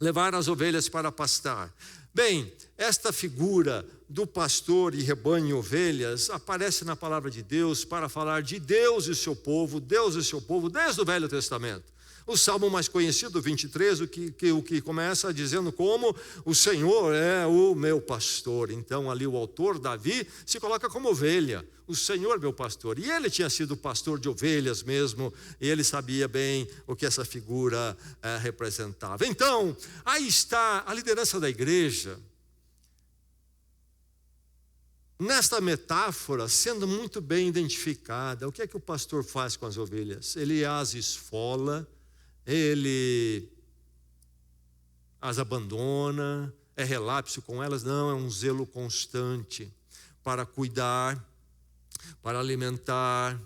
Speaker 1: Levar as ovelhas para pastar. Bem, esta figura do pastor e rebanho e ovelhas aparece na palavra de Deus para falar de Deus e seu povo, desde o Velho Testamento. O salmo mais conhecido, 23, o que começa dizendo como o Senhor é o meu pastor. Então ali o autor, Davi, se coloca como ovelha, o Senhor meu pastor. E ele tinha sido pastor de ovelhas mesmo, e ele sabia bem o que essa figura representava. Então, aí está a liderança da igreja, nesta metáfora, sendo muito bem identificada. O que é que o pastor faz com as ovelhas? Ele as esfola, ele as abandona, é relapso com elas? Não, é um zelo constante para cuidar, para alimentar,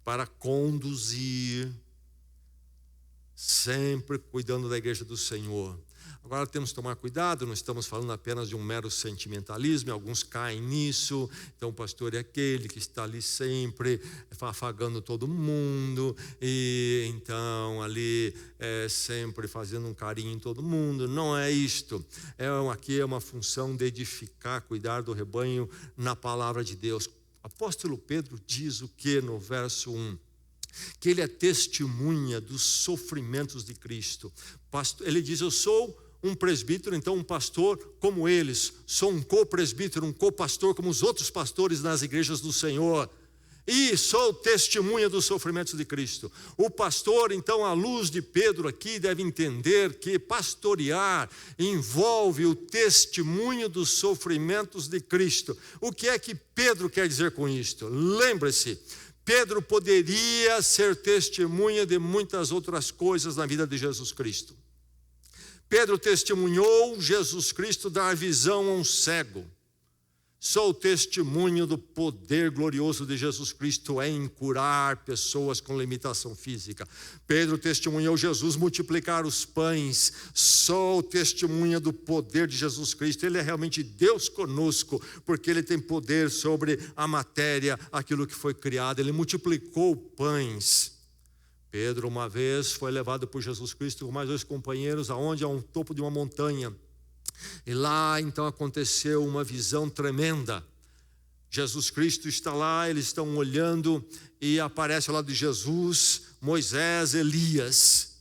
Speaker 1: para conduzir, sempre cuidando da igreja do Senhor. Agora temos que tomar cuidado, não estamos falando apenas de um mero sentimentalismo, alguns caem nisso. Então o pastor é aquele que está ali sempre afagando todo mundo, e então ali sempre fazendo um carinho em todo mundo. Não é isto, aqui é uma função de edificar, cuidar do rebanho na palavra de Deus. O apóstolo Pedro diz o que no verso 1? Que ele é testemunha dos sofrimentos de Cristo. Ele diz, eu sou um presbítero, então um pastor como eles, sou um co-presbítero, um co-pastor como os outros pastores nas igrejas do Senhor, e sou testemunha dos sofrimentos de Cristo. O pastor, então, à luz de Pedro aqui, deve entender que pastorear envolve o testemunho dos sofrimentos de Cristo. O que é que Pedro quer dizer com isto? Lembre-se, Pedro poderia ser testemunha de muitas outras coisas na vida de Jesus Cristo. Pedro testemunhou Jesus Cristo dar visão a um cego. Sou testemunho do poder glorioso de Jesus Cristo em curar pessoas com limitação física. Pedro testemunhou Jesus multiplicar os pães. Sou testemunha do poder de Jesus Cristo. Ele é realmente Deus conosco, porque Ele tem poder sobre a matéria, aquilo que foi criado. Ele multiplicou pães. Pedro uma vez foi levado por Jesus Cristo com mais 2 companheiros aonde? A um topo de uma montanha. E lá então aconteceu uma visão tremenda. Jesus Cristo está lá, eles estão olhando e aparece ao lado de Jesus Moisés, Elias.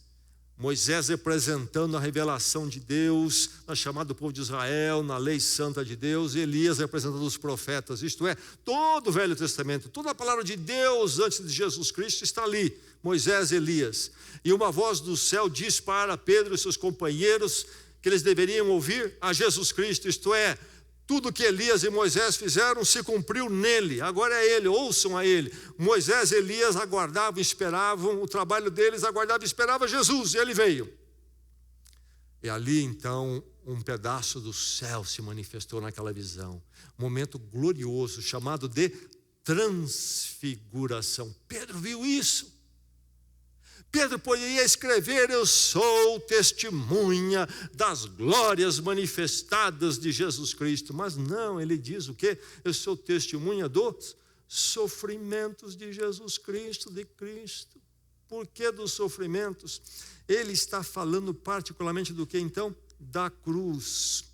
Speaker 1: Moisés representando a revelação de Deus, na chamada do povo de Israel, na lei santa de Deus, e Elias representando os profetas, isto é, todo o Velho Testamento, toda a palavra de Deus antes de Jesus Cristo está ali, Moisés e Elias. E uma voz do céu diz para Pedro e seus companheiros que eles deveriam ouvir a Jesus Cristo, isto é, tudo que Elias e Moisés fizeram se cumpriu nele, agora é ele, ouçam a ele. Moisés e Elias aguardavam, esperavam, o trabalho deles aguardava e esperava Jesus, e ele veio. E ali então um pedaço do céu se manifestou naquela visão, momento glorioso chamado de transfiguração. Pedro viu isso. Pedro poderia escrever, eu sou testemunha das glórias manifestadas de Jesus Cristo. Mas não, ele diz o quê? Eu sou testemunha dos sofrimentos de Jesus Cristo, de Cristo. Por que dos sofrimentos? Ele está falando particularmente do que então? Da cruz.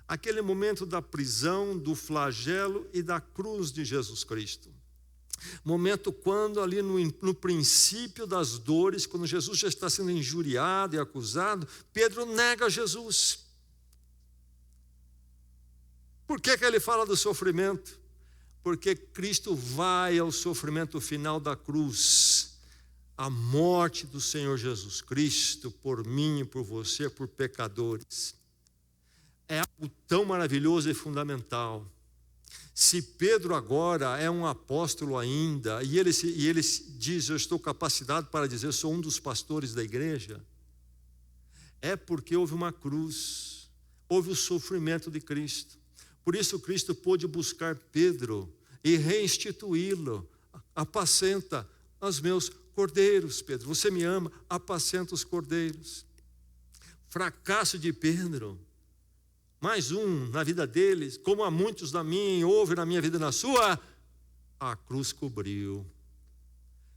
Speaker 1: Aquele momento da prisão, do flagelo e da cruz de Jesus Cristo. Momento quando ali no princípio das dores, quando Jesus já está sendo injuriado e acusado, Pedro nega Jesus. Por que ele fala do sofrimento? Porque Cristo vai ao sofrimento final da cruz, a morte do Senhor Jesus Cristo por mim e por você, por pecadores. É algo tão maravilhoso e fundamental. Se Pedro agora é um apóstolo ainda, e ele diz, eu estou capacitado para dizer, sou um dos pastores da igreja, é porque houve uma cruz, houve o sofrimento de Cristo. Por isso Cristo pôde buscar Pedro e reinstituí-lo. Apacenta os meus cordeiros, Pedro. Você me ama, apacenta os cordeiros. Fracasso de Pedro, mais um na vida deles, como há muitos na minha, houve na minha vida e na sua, a cruz cobriu.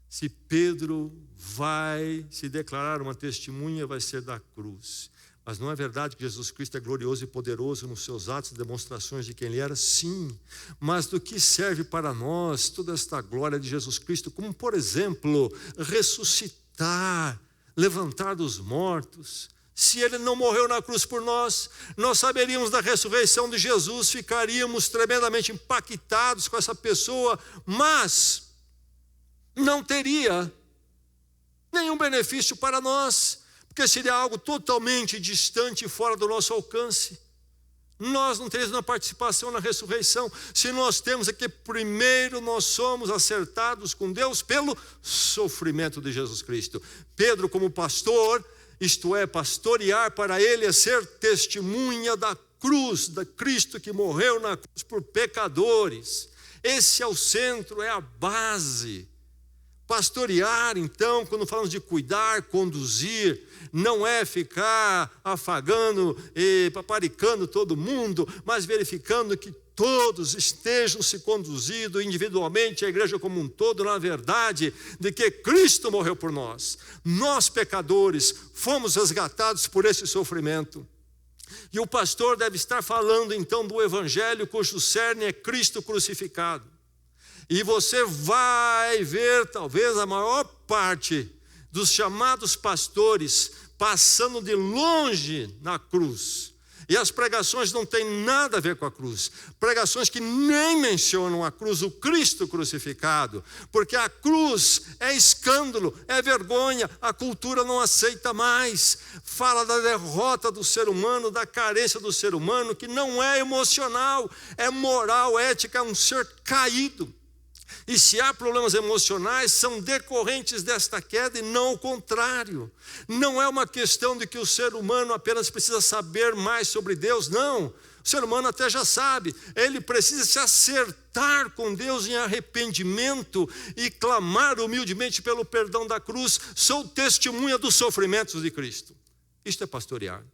Speaker 1: Se Pedro vai se declarar uma testemunha, vai ser da cruz. Mas não é verdade que Jesus Cristo é glorioso e poderoso nos seus atos e demonstrações de quem Ele era? Sim. Mas do que serve para nós toda esta glória de Jesus Cristo? Como, por exemplo, ressuscitar, levantar dos mortos. Se Ele não morreu na cruz por nós, nós saberíamos da ressurreição de Jesus, ficaríamos tremendamente impactados com essa pessoa, mas não teria nenhum benefício para nós, porque seria algo totalmente distante e fora do nosso alcance. Nós não teríamos uma participação na ressurreição. Se nós temos é que primeiro nós somos acertados com Deus pelo sofrimento de Jesus Cristo. Pedro, como pastor, isto é, pastorear para ele é ser testemunha da cruz, da Cristo que morreu na cruz por pecadores. Esse é o centro, é a base. Pastorear, então, quando falamos de cuidar, conduzir, não é ficar afagando e paparicando todo mundo, mas verificando que todos estejam se conduzindo individualmente, a igreja como um todo, na verdade de que Cristo morreu por nós. Nós, pecadores, fomos resgatados por esse sofrimento. E o pastor deve estar falando, então, do evangelho cujo cerne é Cristo crucificado. E você vai ver, talvez, a maior parte dos chamados pastores passando de longe na cruz. E as pregações não têm nada a ver com a cruz. Pregações que nem mencionam a cruz, o Cristo crucificado. Porque a cruz é escândalo, é vergonha, a cultura não aceita mais. Fala da derrota do ser humano, da carência do ser humano, que não é emocional, é moral, ética, é um ser caído. E se há problemas emocionais, são decorrentes desta queda e não o contrário. Não é uma questão de que o ser humano apenas precisa saber mais sobre Deus, não. O ser humano até já sabe, ele precisa se acertar com Deus em arrependimento e clamar humildemente pelo perdão da cruz. Sou testemunha dos sofrimentos de Cristo. Isto é pastorear.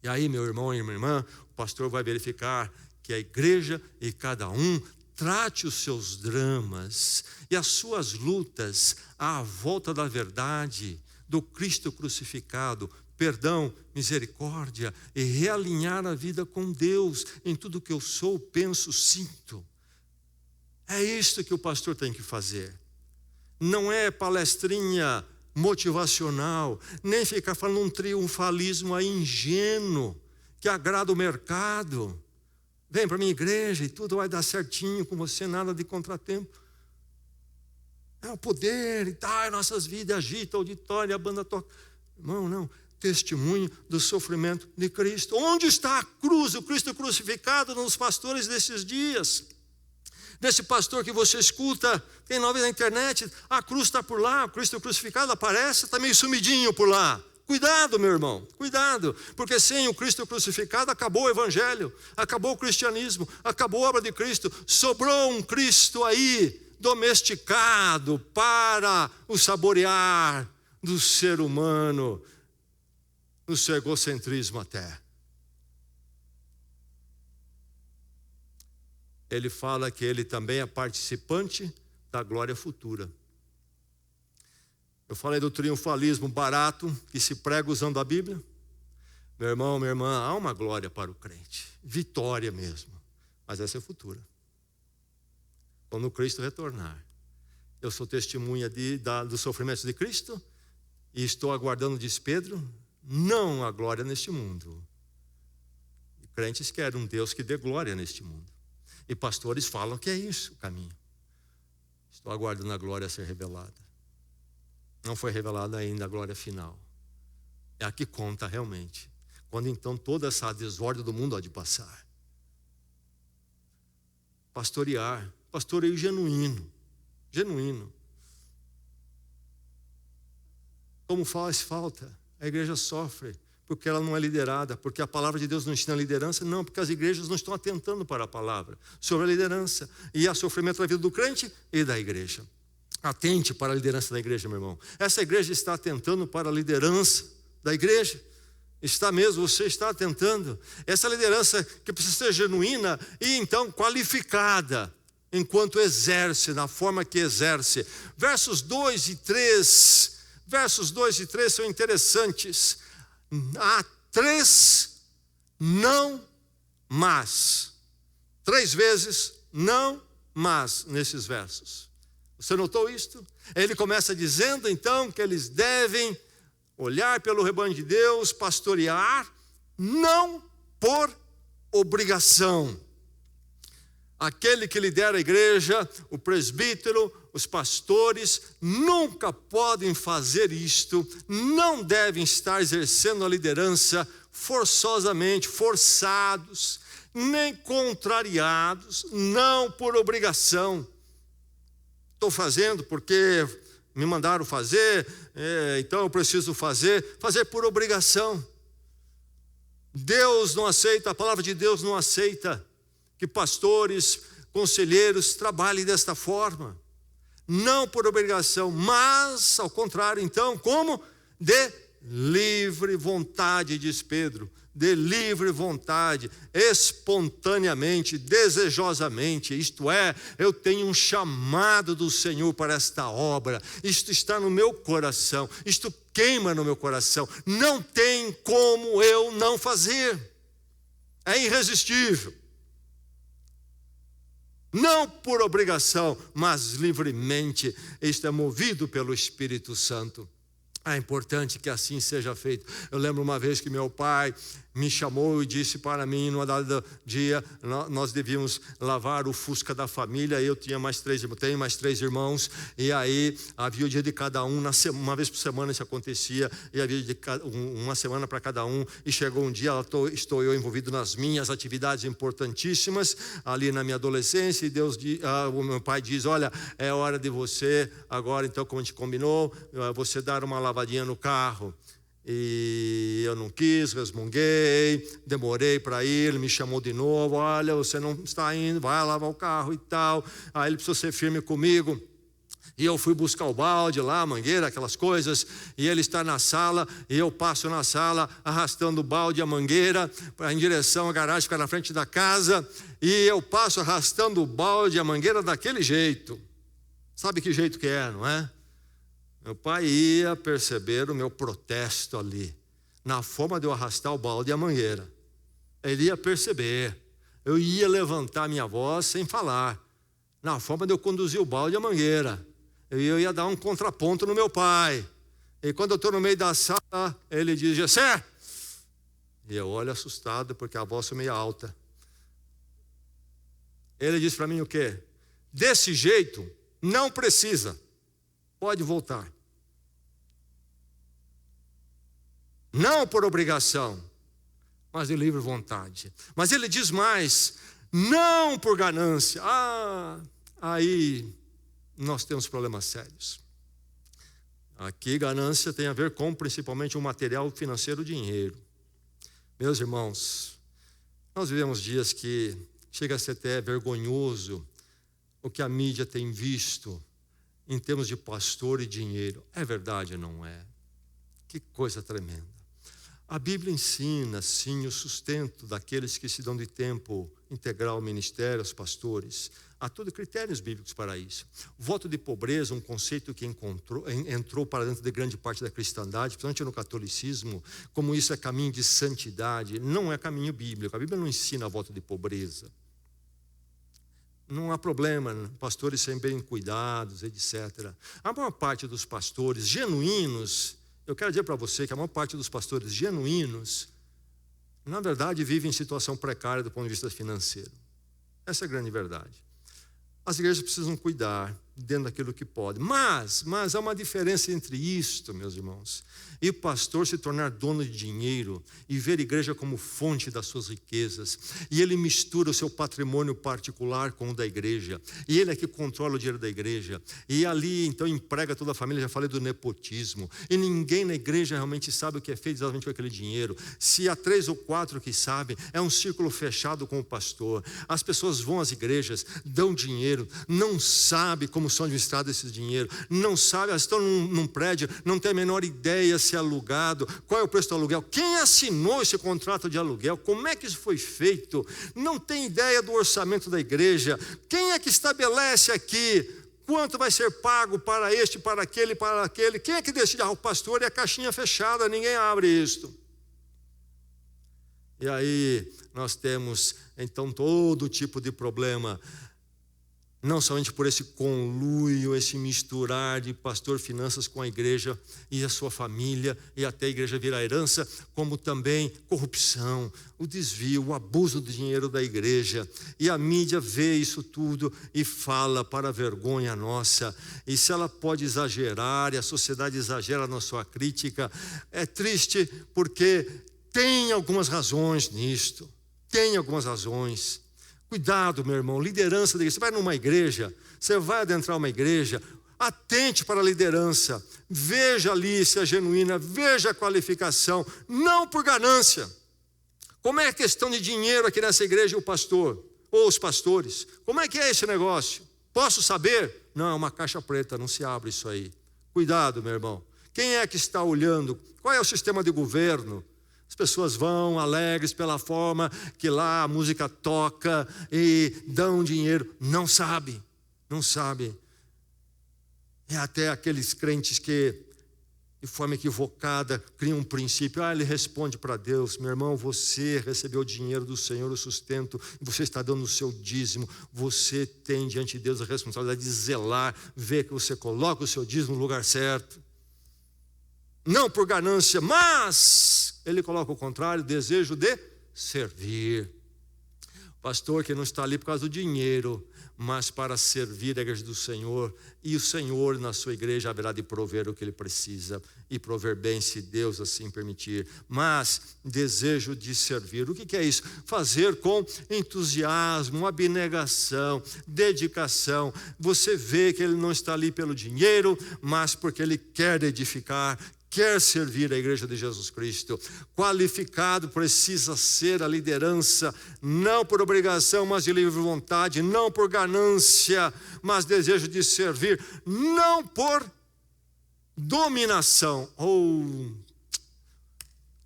Speaker 1: E aí, meu irmão e minha irmã, o pastor vai verificar que a igreja e cada um trate os seus dramas e as suas lutas à volta da verdade, do Cristo crucificado, perdão, misericórdia e realinhar a vida com Deus em tudo que eu sou, penso, sinto. É isso que o pastor tem que fazer. Não é palestrinha motivacional, nem ficar falando um triunfalismo aí ingênuo que agrada o mercado. Vem para a minha igreja e tudo vai dar certinho com você, nada de contratempo. É o poder e tal, nossas vidas agitam, auditório, a banda toca. Irmão, não, testemunho do sofrimento de Cristo. Onde está a cruz, o Cristo crucificado nos pastores desses dias? Nesse pastor que você escuta, tem nome na internet, a cruz está por lá, o Cristo crucificado aparece, está meio sumidinho por lá. Cuidado, meu irmão, cuidado, porque sem o Cristo crucificado acabou o evangelho, acabou o cristianismo, acabou a obra de Cristo, sobrou um Cristo aí, domesticado para o saborear do ser humano, no seu egocentrismo até. Ele fala que ele também é participante da glória futura. Eu falei do triunfalismo barato que se prega usando a Bíblia. Meu irmão, minha irmã, há uma glória para o crente, vitória mesmo, mas essa é futura. Quando Cristo retornar, eu sou testemunha dos sofrimentos de Cristo e estou aguardando, diz Pedro, não a glória neste mundo. E crentes querem um Deus que dê glória neste mundo. E pastores falam que é isso o caminho. Estou aguardando a glória a ser revelada. Não foi revelada ainda a glória final. É a que conta realmente. Quando então toda essa desordem do mundo há de passar. Pastorear. Pastoreio genuíno. Genuíno. Como faz falta. A igreja sofre Porque ela não é liderada, porque a palavra de Deus não ensina liderança? Não, porque as igrejas não estão atentando para a palavra sobre a liderança. E há sofrimento na vida do crente e da igreja. Atente para a liderança da igreja, meu irmão. Essa igreja está atentando para a liderança da igreja. Está mesmo, você está atentando. Essa liderança que precisa ser genuína e então qualificada, enquanto exerce, na forma que exerce. Versos 2 e 3 são interessantes. Há 3 não mas. 3 vezes não mas nesses versos. Você notou isto? Ele começa dizendo então que eles devem olhar pelo rebanho de Deus, pastorear, não por obrigação. Aquele que lidera a igreja, o presbítero, os pastores, nunca podem fazer isto, não devem estar exercendo a liderança forçosamente, forçados, nem contrariados, não por obrigação. Estou fazendo porque me mandaram fazer, então eu preciso fazer por obrigação. Deus não aceita, a palavra de Deus não aceita que pastores, conselheiros trabalhem desta forma. Não por obrigação, mas ao contrário, então, como? De livre vontade, diz Pedro. De livre vontade, espontaneamente, desejosamente, isto é, eu tenho um chamado do Senhor para esta obra, isto está no meu coração, isto queima no meu coração, não tem como eu não fazer, é irresistível. Não por obrigação, mas livremente, isto é movido pelo Espírito Santo. É importante que assim seja feito. Eu lembro uma vez que meu pai me chamou e disse para mim, num dado dia, nós devíamos lavar o Fusca da família. Eu tinha tenho mais 3 irmãos, e aí havia o dia de cada um, uma vez por semana isso acontecia, e havia uma semana para cada um, e chegou um dia, estou eu envolvido nas minhas atividades importantíssimas, ali na minha adolescência, e o meu pai diz, olha, é hora de você, agora então, como a gente combinou, você dar uma lavadinha no carro. E eu não quis, resmunguei, demorei para ir, ele me chamou de novo, olha, você não está indo, vai lavar o carro e tal. Aí ele precisou ser firme comigo. E eu fui buscar o balde lá, a mangueira, aquelas coisas, e ele está na sala, e eu passo na sala, arrastando o balde e a mangueira, em direção à garagem, ficar na frente da casa, e eu passo arrastando o balde e a mangueira daquele jeito. Sabe que jeito que é, não é? Meu pai ia perceber o meu protesto ali, na forma de eu arrastar o balde e a mangueira. Ele ia perceber. Eu ia levantar minha voz sem falar, na forma de eu conduzir o balde e a mangueira. Eu ia dar um contraponto no meu pai. E quando eu estou no meio da sala, ele diz, Gessé! E eu olho assustado, porque a voz é meio alta. Ele diz para mim o quê? Desse jeito, não precisa. Pode voltar. Não por obrigação, mas de livre vontade. Mas ele diz mais, não por ganância. Aí nós temos problemas sérios. Aqui ganância tem a ver com principalmente o material financeiro, o dinheiro. Meus irmãos, nós vivemos dias que chega a ser até vergonhoso o que a mídia tem visto em termos de pastor e dinheiro. É verdade ou não é? Que coisa tremenda. A Bíblia ensina, sim, o sustento daqueles que se dão de tempo integral ao ministério, aos pastores. Há todos critérios bíblicos para isso. O voto de pobreza, um conceito que entrou para dentro de grande parte da cristandade, principalmente no catolicismo, como isso é caminho de santidade, não é caminho bíblico. A Bíblia não ensina voto de pobreza. Não há problema, pastores serem bem cuidados, etc. A maior parte dos pastores genuínos, eu quero dizer para você que a maior parte dos pastores genuínos, na verdade, vivem em situação precária do ponto de vista financeiro. Essa é a grande verdade. As igrejas precisam cuidar dentro daquilo que pode. Mas há uma diferença entre isto, meus irmãos, e o pastor se tornar dono de dinheiro e ver a igreja como fonte das suas riquezas. E ele mistura o seu patrimônio particular com o da igreja. E ele é que controla o dinheiro da igreja. E ali, então, emprega toda a família. Já falei do nepotismo. E ninguém na igreja realmente sabe o que é feito exatamente com aquele dinheiro. Se há 3 ou 4 que sabem, é um círculo fechado com o pastor. As pessoas vão às igrejas, dão dinheiro, não sabem como são administrados esse dinheiro, não sabem, elas estão num prédio, não tem a menor ideia se é alugado, qual é o preço do aluguel, quem assinou esse contrato de aluguel, como é que isso foi feito, não tem ideia do orçamento da igreja, quem é que estabelece aqui quanto vai ser pago para este, para aquele, quem é que decide? O pastor, é a caixinha fechada, ninguém abre isto. E aí nós temos então todo tipo de problema, não somente por esse conluio, esse misturar de pastor, finanças com a igreja e a sua família, e até a igreja virar herança, como também corrupção, o desvio, o abuso do dinheiro da igreja. E a mídia vê isso tudo e fala para a vergonha nossa. E se ela pode exagerar, e a sociedade exagera na sua crítica, é triste porque tem algumas razões nisto, tem algumas razões. Cuidado, meu irmão, liderança da igreja. Você vai numa igreja, você vai adentrar uma igreja, atente para a liderança, veja ali se é genuína, veja a qualificação, não por ganância. Como é a questão de dinheiro aqui nessa igreja, o pastor, ou os pastores? Como é que é esse negócio? Posso saber? Não, é uma caixa preta, não se abre isso aí. Cuidado, meu irmão. Quem é que está olhando? Qual é o sistema de governo? As pessoas vão alegres pela forma que lá a música toca e dão dinheiro. Não sabe. É até aqueles crentes que, de forma equivocada, criam um princípio. Ele responde para Deus: meu irmão, você recebeu o dinheiro do Senhor, o sustento, você está dando o seu dízimo. Você tem diante de Deus a responsabilidade de zelar, ver que você coloca o seu dízimo no lugar certo. Não por ganância, mas ele coloca o contrário, desejo de servir. Pastor que não está ali por causa do dinheiro, mas para servir a igreja do Senhor. E o Senhor na sua igreja haverá de prover o que ele precisa. E prover bem, se Deus assim permitir. Mas desejo de servir. O que é isso? Fazer com entusiasmo, abnegação, dedicação. Você vê que ele não está ali pelo dinheiro, mas porque ele quer edificar, quer servir a igreja de Jesus Cristo. Qualificado precisa ser a liderança, não por obrigação, mas de livre vontade, não por ganância, mas desejo de servir, não por dominação ou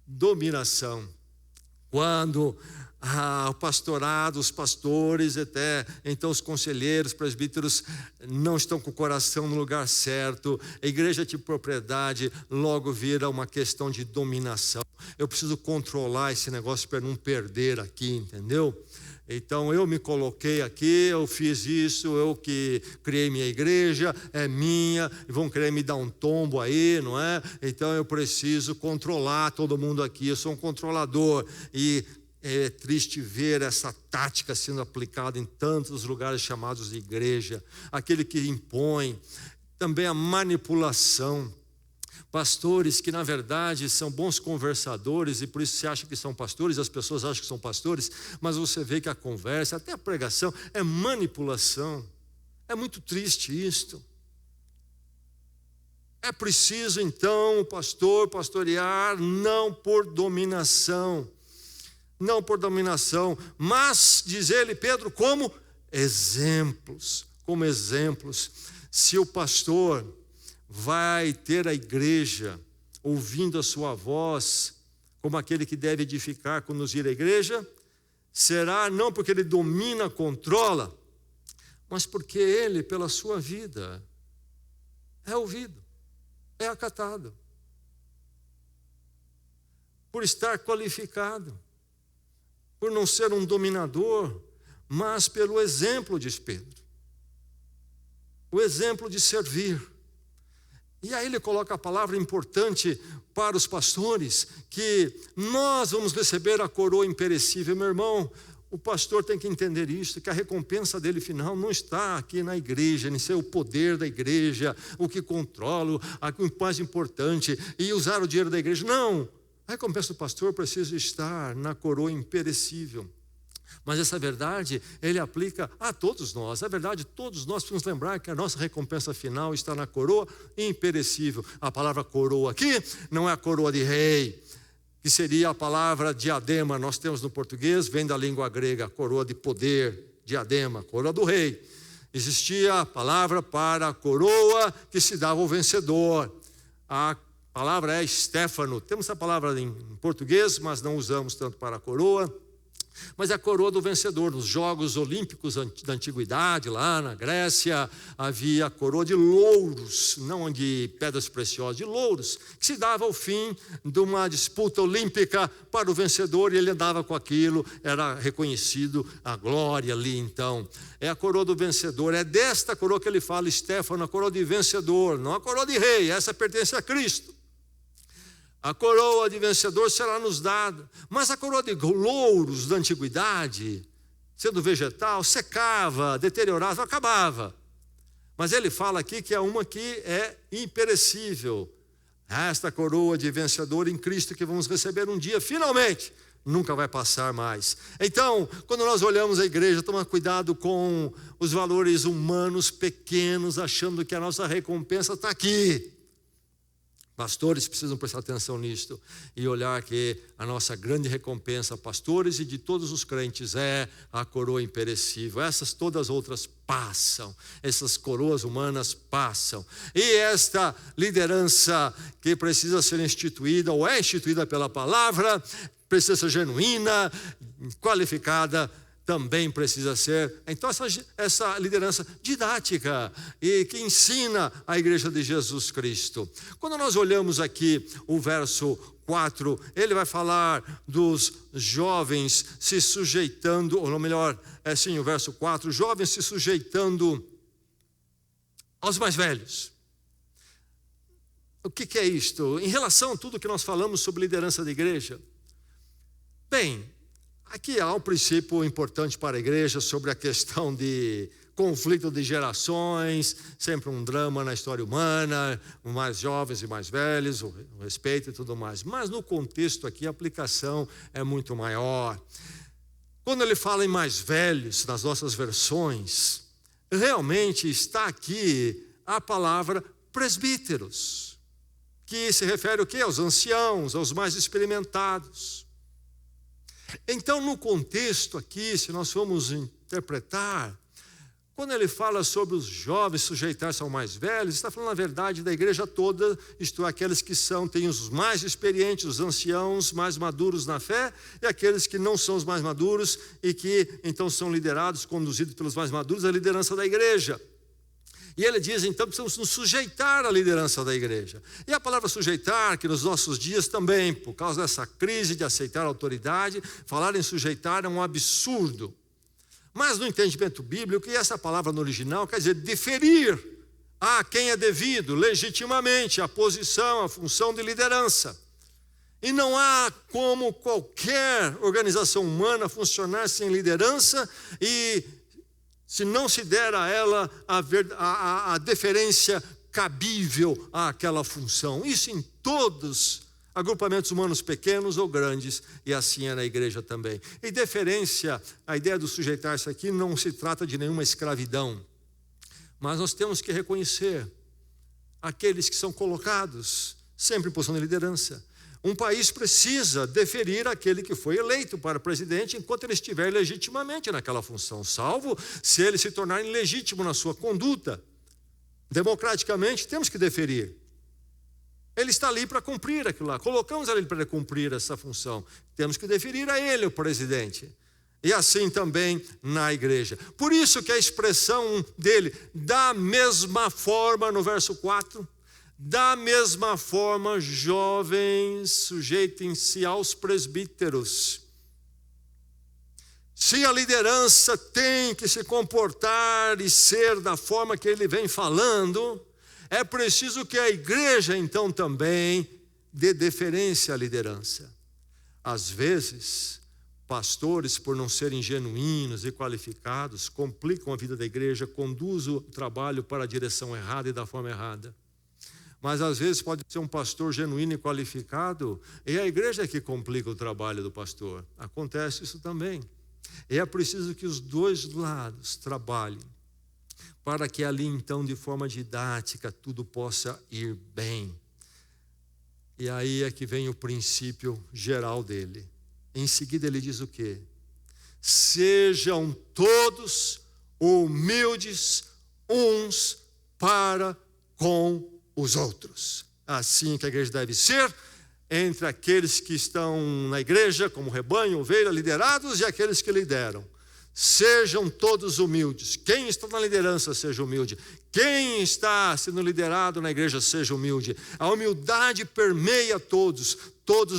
Speaker 1: dominação. Quando o pastorado, os pastores, até então os conselheiros, presbíteros não estão com o coração no lugar certo, a igreja de propriedade logo vira uma questão de dominação. Eu preciso controlar esse negócio para não perder aqui, entendeu? Então eu me coloquei aqui, eu fiz isso, eu que criei minha igreja, é minha, vão querer me dar um tombo aí, não é? Então eu preciso controlar todo mundo aqui, eu sou um controlador. E é triste ver essa tática sendo aplicada em tantos lugares chamados de igreja. Aquele que impõe, também a manipulação. Pastores que na verdade são bons conversadores e por isso se acha que são pastores, as pessoas acham que são pastores, mas você vê que a conversa, até a pregação, é manipulação. É muito triste isto. É preciso então o pastor pastorear não por dominação, mas, diz ele, Pedro, como exemplos. Se o pastor vai ter a igreja ouvindo a sua voz, como aquele que deve edificar, conduzir a igreja, será não porque ele domina, controla, mas porque ele, pela sua vida, é ouvido, é acatado, por estar qualificado, por não ser um dominador, mas pelo exemplo, diz Pedro. O exemplo de servir. E aí ele coloca a palavra importante para os pastores, que nós vamos receber a coroa imperecível. Meu irmão, o pastor tem que entender isso, que a recompensa dele final não está aqui na igreja, nem ser o poder da igreja, o que controla, o mais importante, e usar o dinheiro da igreja. Não, a recompensa do pastor precisa estar na coroa imperecível. Mas essa verdade, ele aplica a todos nós. A verdade, todos nós precisamos lembrar que a nossa recompensa final está na coroa imperecível. A palavra coroa aqui não é a coroa de rei, que seria a palavra diadema. Nós temos no português, vem da língua grega, coroa de poder, diadema, coroa do rei. Existia a palavra para a coroa que se dava ao vencedor. A palavra é Stéfano. Temos essa palavra em português, mas não usamos tanto para a coroa. Mas é a coroa do vencedor. Nos Jogos Olímpicos da Antiguidade, lá na Grécia, havia a coroa de louros, não de pedras preciosas, de louros, que se dava ao fim de uma disputa olímpica para o vencedor, e ele andava com aquilo, era reconhecido a glória ali. Então, é a coroa do vencedor. É desta coroa que ele fala, Stéfano, a coroa de vencedor, não a coroa de rei, essa pertence a Cristo. A coroa de vencedor será nos dada. Mas a coroa de louros da antiguidade, sendo vegetal, secava, deteriorava, acabava. Mas ele fala aqui que é uma que é imperecível. Esta coroa de vencedor em Cristo que vamos receber um dia, finalmente, nunca vai passar mais. Então, quando nós olhamos a igreja, toma cuidado com os valores humanos pequenos, achando que a nossa recompensa está aqui. Pastores precisam prestar atenção nisto e olhar que a nossa grande recompensa, pastores e de todos os crentes, é a coroa imperecível. Essas todas as outras passam, essas coroas humanas passam. E esta liderança que precisa ser instituída, ou é instituída pela palavra, precisa ser genuína, qualificada, também precisa ser. Então essa liderança didática e que ensina a igreja de Jesus Cristo. Quando nós olhamos aqui o verso 4, ele vai falar dos jovens se sujeitando, ou melhor, o verso 4, jovens se sujeitando aos mais velhos. O que é isto? Em relação a tudo que nós falamos sobre liderança da igreja, bem, aqui há um princípio importante para a igreja sobre a questão de conflito de gerações, sempre um drama na história humana, mais jovens e mais velhos, o respeito e tudo mais. Mas no contexto aqui a aplicação é muito maior. Quando ele fala em mais velhos, nas nossas versões, realmente está aqui a palavra presbíteros, que se refere ao quê? Aos anciãos, aos mais experimentados. Então, no contexto aqui, se nós formos interpretar, quando ele fala sobre os jovens sujeitar-se aos mais velhos, está falando, na verdade, da igreja toda, isto é, aqueles que têm os mais experientes, os anciãos mais maduros na fé, e aqueles que não são os mais maduros e que, então, são liderados, conduzidos pelos mais maduros, a liderança da igreja. E ele diz, então, que precisamos nos sujeitar à liderança da igreja. E a palavra sujeitar, que nos nossos dias também, por causa dessa crise de aceitar a autoridade, falar em sujeitar é um absurdo. Mas no entendimento bíblico, e essa palavra no original quer dizer deferir a quem é devido, legitimamente, a posição, a função de liderança. E não há como qualquer organização humana funcionar sem liderança e se não se der a ela a deferência cabível àquela função. Isso em todos agrupamentos humanos pequenos ou grandes, e assim é na igreja também. E deferência, a ideia do sujeitar-se aqui não se trata de nenhuma escravidão, mas nós temos que reconhecer aqueles que são colocados sempre em posição de liderança. Um país precisa deferir aquele que foi eleito para presidente enquanto ele estiver legitimamente naquela função, salvo se ele se tornar ilegítimo na sua conduta. Democraticamente temos que deferir. Ele está ali para cumprir aquilo lá, colocamos ele para cumprir essa função, temos que deferir a ele, o presidente. E assim também na igreja. Por isso que a expressão dele, da mesma forma, no verso 4, da mesma forma, jovens, sujeitem-se aos presbíteros. Se a liderança tem que se comportar e ser da forma que ele vem falando, é preciso que a igreja, então, também dê deferência à liderança. Às vezes, pastores, por não serem genuínos e qualificados, complicam a vida da igreja, conduzem o trabalho para a direção errada e da forma errada. Mas às vezes pode ser um pastor genuíno e qualificado, e a igreja é que complica o trabalho do pastor. Acontece isso também. E é preciso que os dois lados trabalhem, para que ali então, de forma didática, tudo possa ir bem. E aí é que vem o princípio geral dele. Em seguida ele diz o quê? Sejam todos humildes uns para com os outros. Assim que a igreja deve ser, entre aqueles que estão na igreja, como rebanho, ovelha, liderados, e aqueles que lideram. Sejam todos humildes. Quem está na liderança, seja humilde. Quem está sendo liderado na igreja, seja humilde. A humildade permeia todos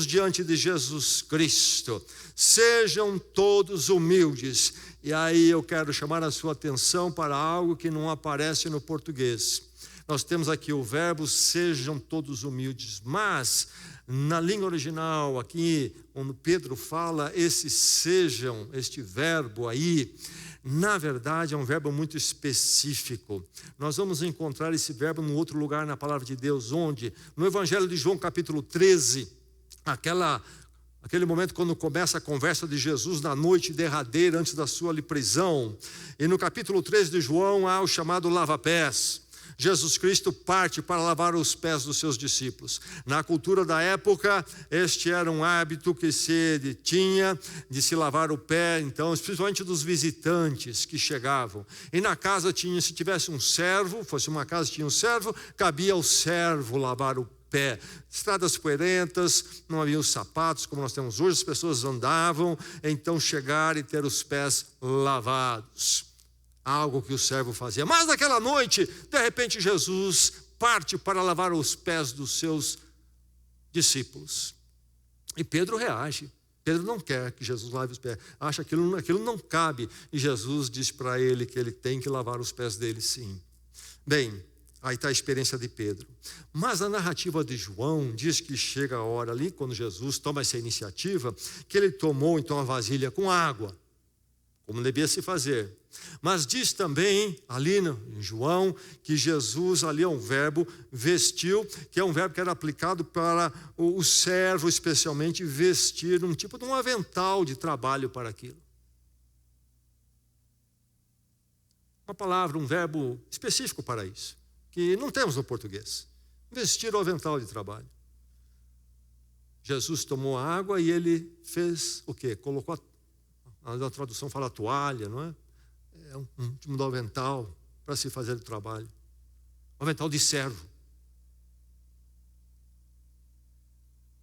Speaker 1: diante de Jesus Cristo. Sejam todos humildes. E aí eu quero chamar a sua atenção para algo que não aparece no português. Nós temos aqui o verbo sejam todos humildes, mas na língua original, aqui, onde Pedro fala, este verbo aí, na verdade é um verbo muito específico. Nós vamos encontrar esse verbo em outro lugar na palavra de Deus, onde? No Evangelho de João, capítulo 13, aquele momento quando começa a conversa de Jesus na noite derradeira antes da sua prisão. E no capítulo 13 de João há o chamado lava-pés. Jesus Cristo parte para lavar os pés dos seus discípulos. Na cultura da época, este era um hábito que se tinha de se lavar o pé, então, principalmente dos visitantes que chegavam. E na casa tinha, se tivesse um servo, fosse uma casa tinha um servo, cabia ao servo lavar o pé. Estradas poeirentas, não havia os sapatos como nós temos hoje, as pessoas andavam, então chegar e ter os pés lavados. Algo que o servo fazia. Mas naquela noite, de repente, Jesus parte para lavar os pés dos seus discípulos. E Pedro reage. Pedro não quer que Jesus lave os pés. Acha que aquilo não cabe. E Jesus diz para ele que ele tem que lavar os pés dele, sim. Bem, aí está a experiência de Pedro. Mas a narrativa de João diz que chega a hora ali, quando Jesus toma essa iniciativa, que ele tomou então a vasilha com água, como devia se fazer. Mas diz também, ali em João, que Jesus, ali é um verbo, vestiu, que é um verbo que era aplicado para o servo, especialmente, vestir um tipo de um avental de trabalho para aquilo. Uma palavra, um verbo específico para isso, que não temos no português. Vestir o avental de trabalho. Jesus tomou a água e ele fez o quê? Colocou, a tradução fala toalha, não é? É um tipo de avental para se fazer o trabalho. Um avental de servo.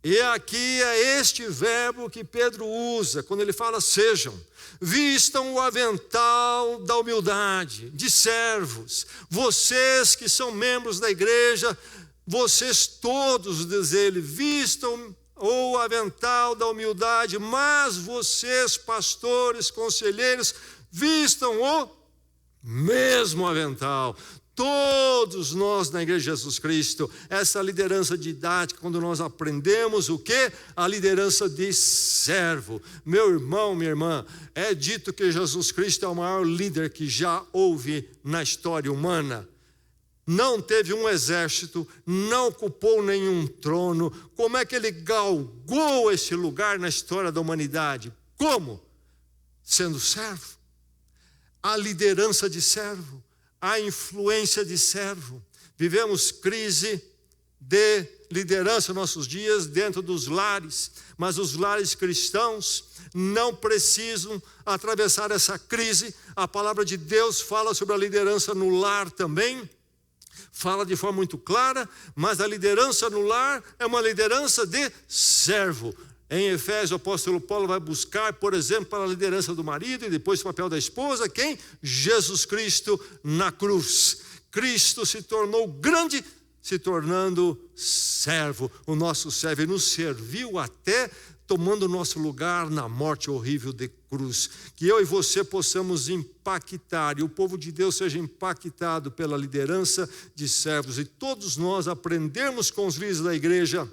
Speaker 1: E aqui é este verbo que Pedro usa, quando ele fala sejam. Vistam o avental da humildade, de servos. Vocês que são membros da igreja, vocês todos, diz ele, vistam o avental da humildade, mas vocês, pastores, conselheiros, vistam o mesmo avental. Todos nós na igreja de Jesus Cristo, essa liderança didática, quando nós aprendemos o quê? A liderança de servo. Meu irmão, minha irmã, é dito que Jesus Cristo é o maior líder que já houve na história humana. Não teve um exército, não ocupou nenhum trono. Como é que ele galgou esse lugar na história da humanidade? Como? Sendo servo. A liderança de servo, a influência de servo. Vivemos crise de liderança nos nossos dias dentro dos lares, mas os lares cristãos não precisam atravessar essa crise. A palavra de Deus fala sobre a liderança no lar também, fala de forma muito clara, mas a liderança no lar é uma liderança de servo. Em Efésios, o apóstolo Paulo vai buscar, por exemplo, para a liderança do marido e depois o papel da esposa, quem? Jesus Cristo na cruz. Cristo se tornou grande, se tornando servo, o nosso servo, e nos serviu até tomando o nosso lugar na morte horrível de cruz. Que eu e você possamos impactar, e o povo de Deus seja impactado pela liderança de servos, e todos nós aprendermos com os líderes da igreja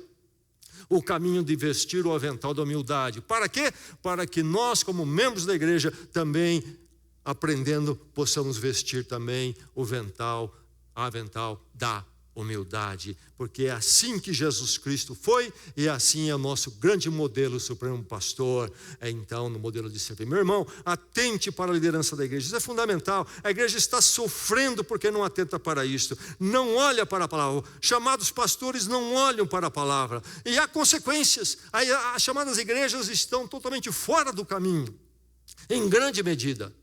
Speaker 1: o caminho de vestir o avental da humildade. Para quê? Para que nós, como membros da igreja, também, aprendendo, possamos vestir também o avental da humildade. Porque é assim que Jesus Cristo foi, e assim é o nosso grande modelo, o Supremo Pastor, então no modelo de servir. Meu irmão, atente para a liderança da igreja, isso é fundamental. A igreja está sofrendo porque não atenta para isto, não olha para a palavra. Chamados pastores não olham para a palavra, e há consequências. As chamadas igrejas estão totalmente fora do caminho, em grande medida.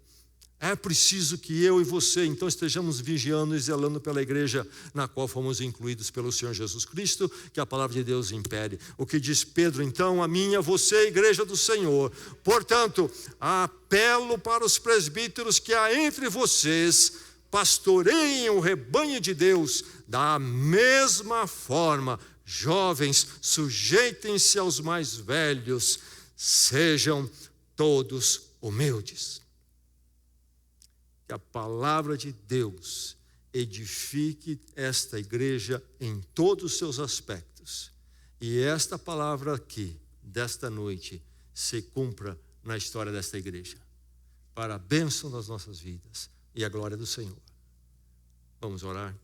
Speaker 1: É preciso que eu e você, então, estejamos vigiando e zelando pela igreja na qual fomos incluídos pelo Senhor Jesus Cristo, que a palavra de Deus impere. O que diz Pedro, então, a mim, a você, igreja do Senhor. Portanto, apelo para os presbíteros que há entre vocês, pastoreiem o rebanho de Deus da mesma forma. Jovens, sujeitem-se aos mais velhos, sejam todos humildes. Que a palavra de Deus edifique esta igreja em todos os seus aspectos. E esta palavra aqui, desta noite, se cumpra na história desta igreja, para a bênção das nossas vidas e a glória do Senhor. Vamos orar.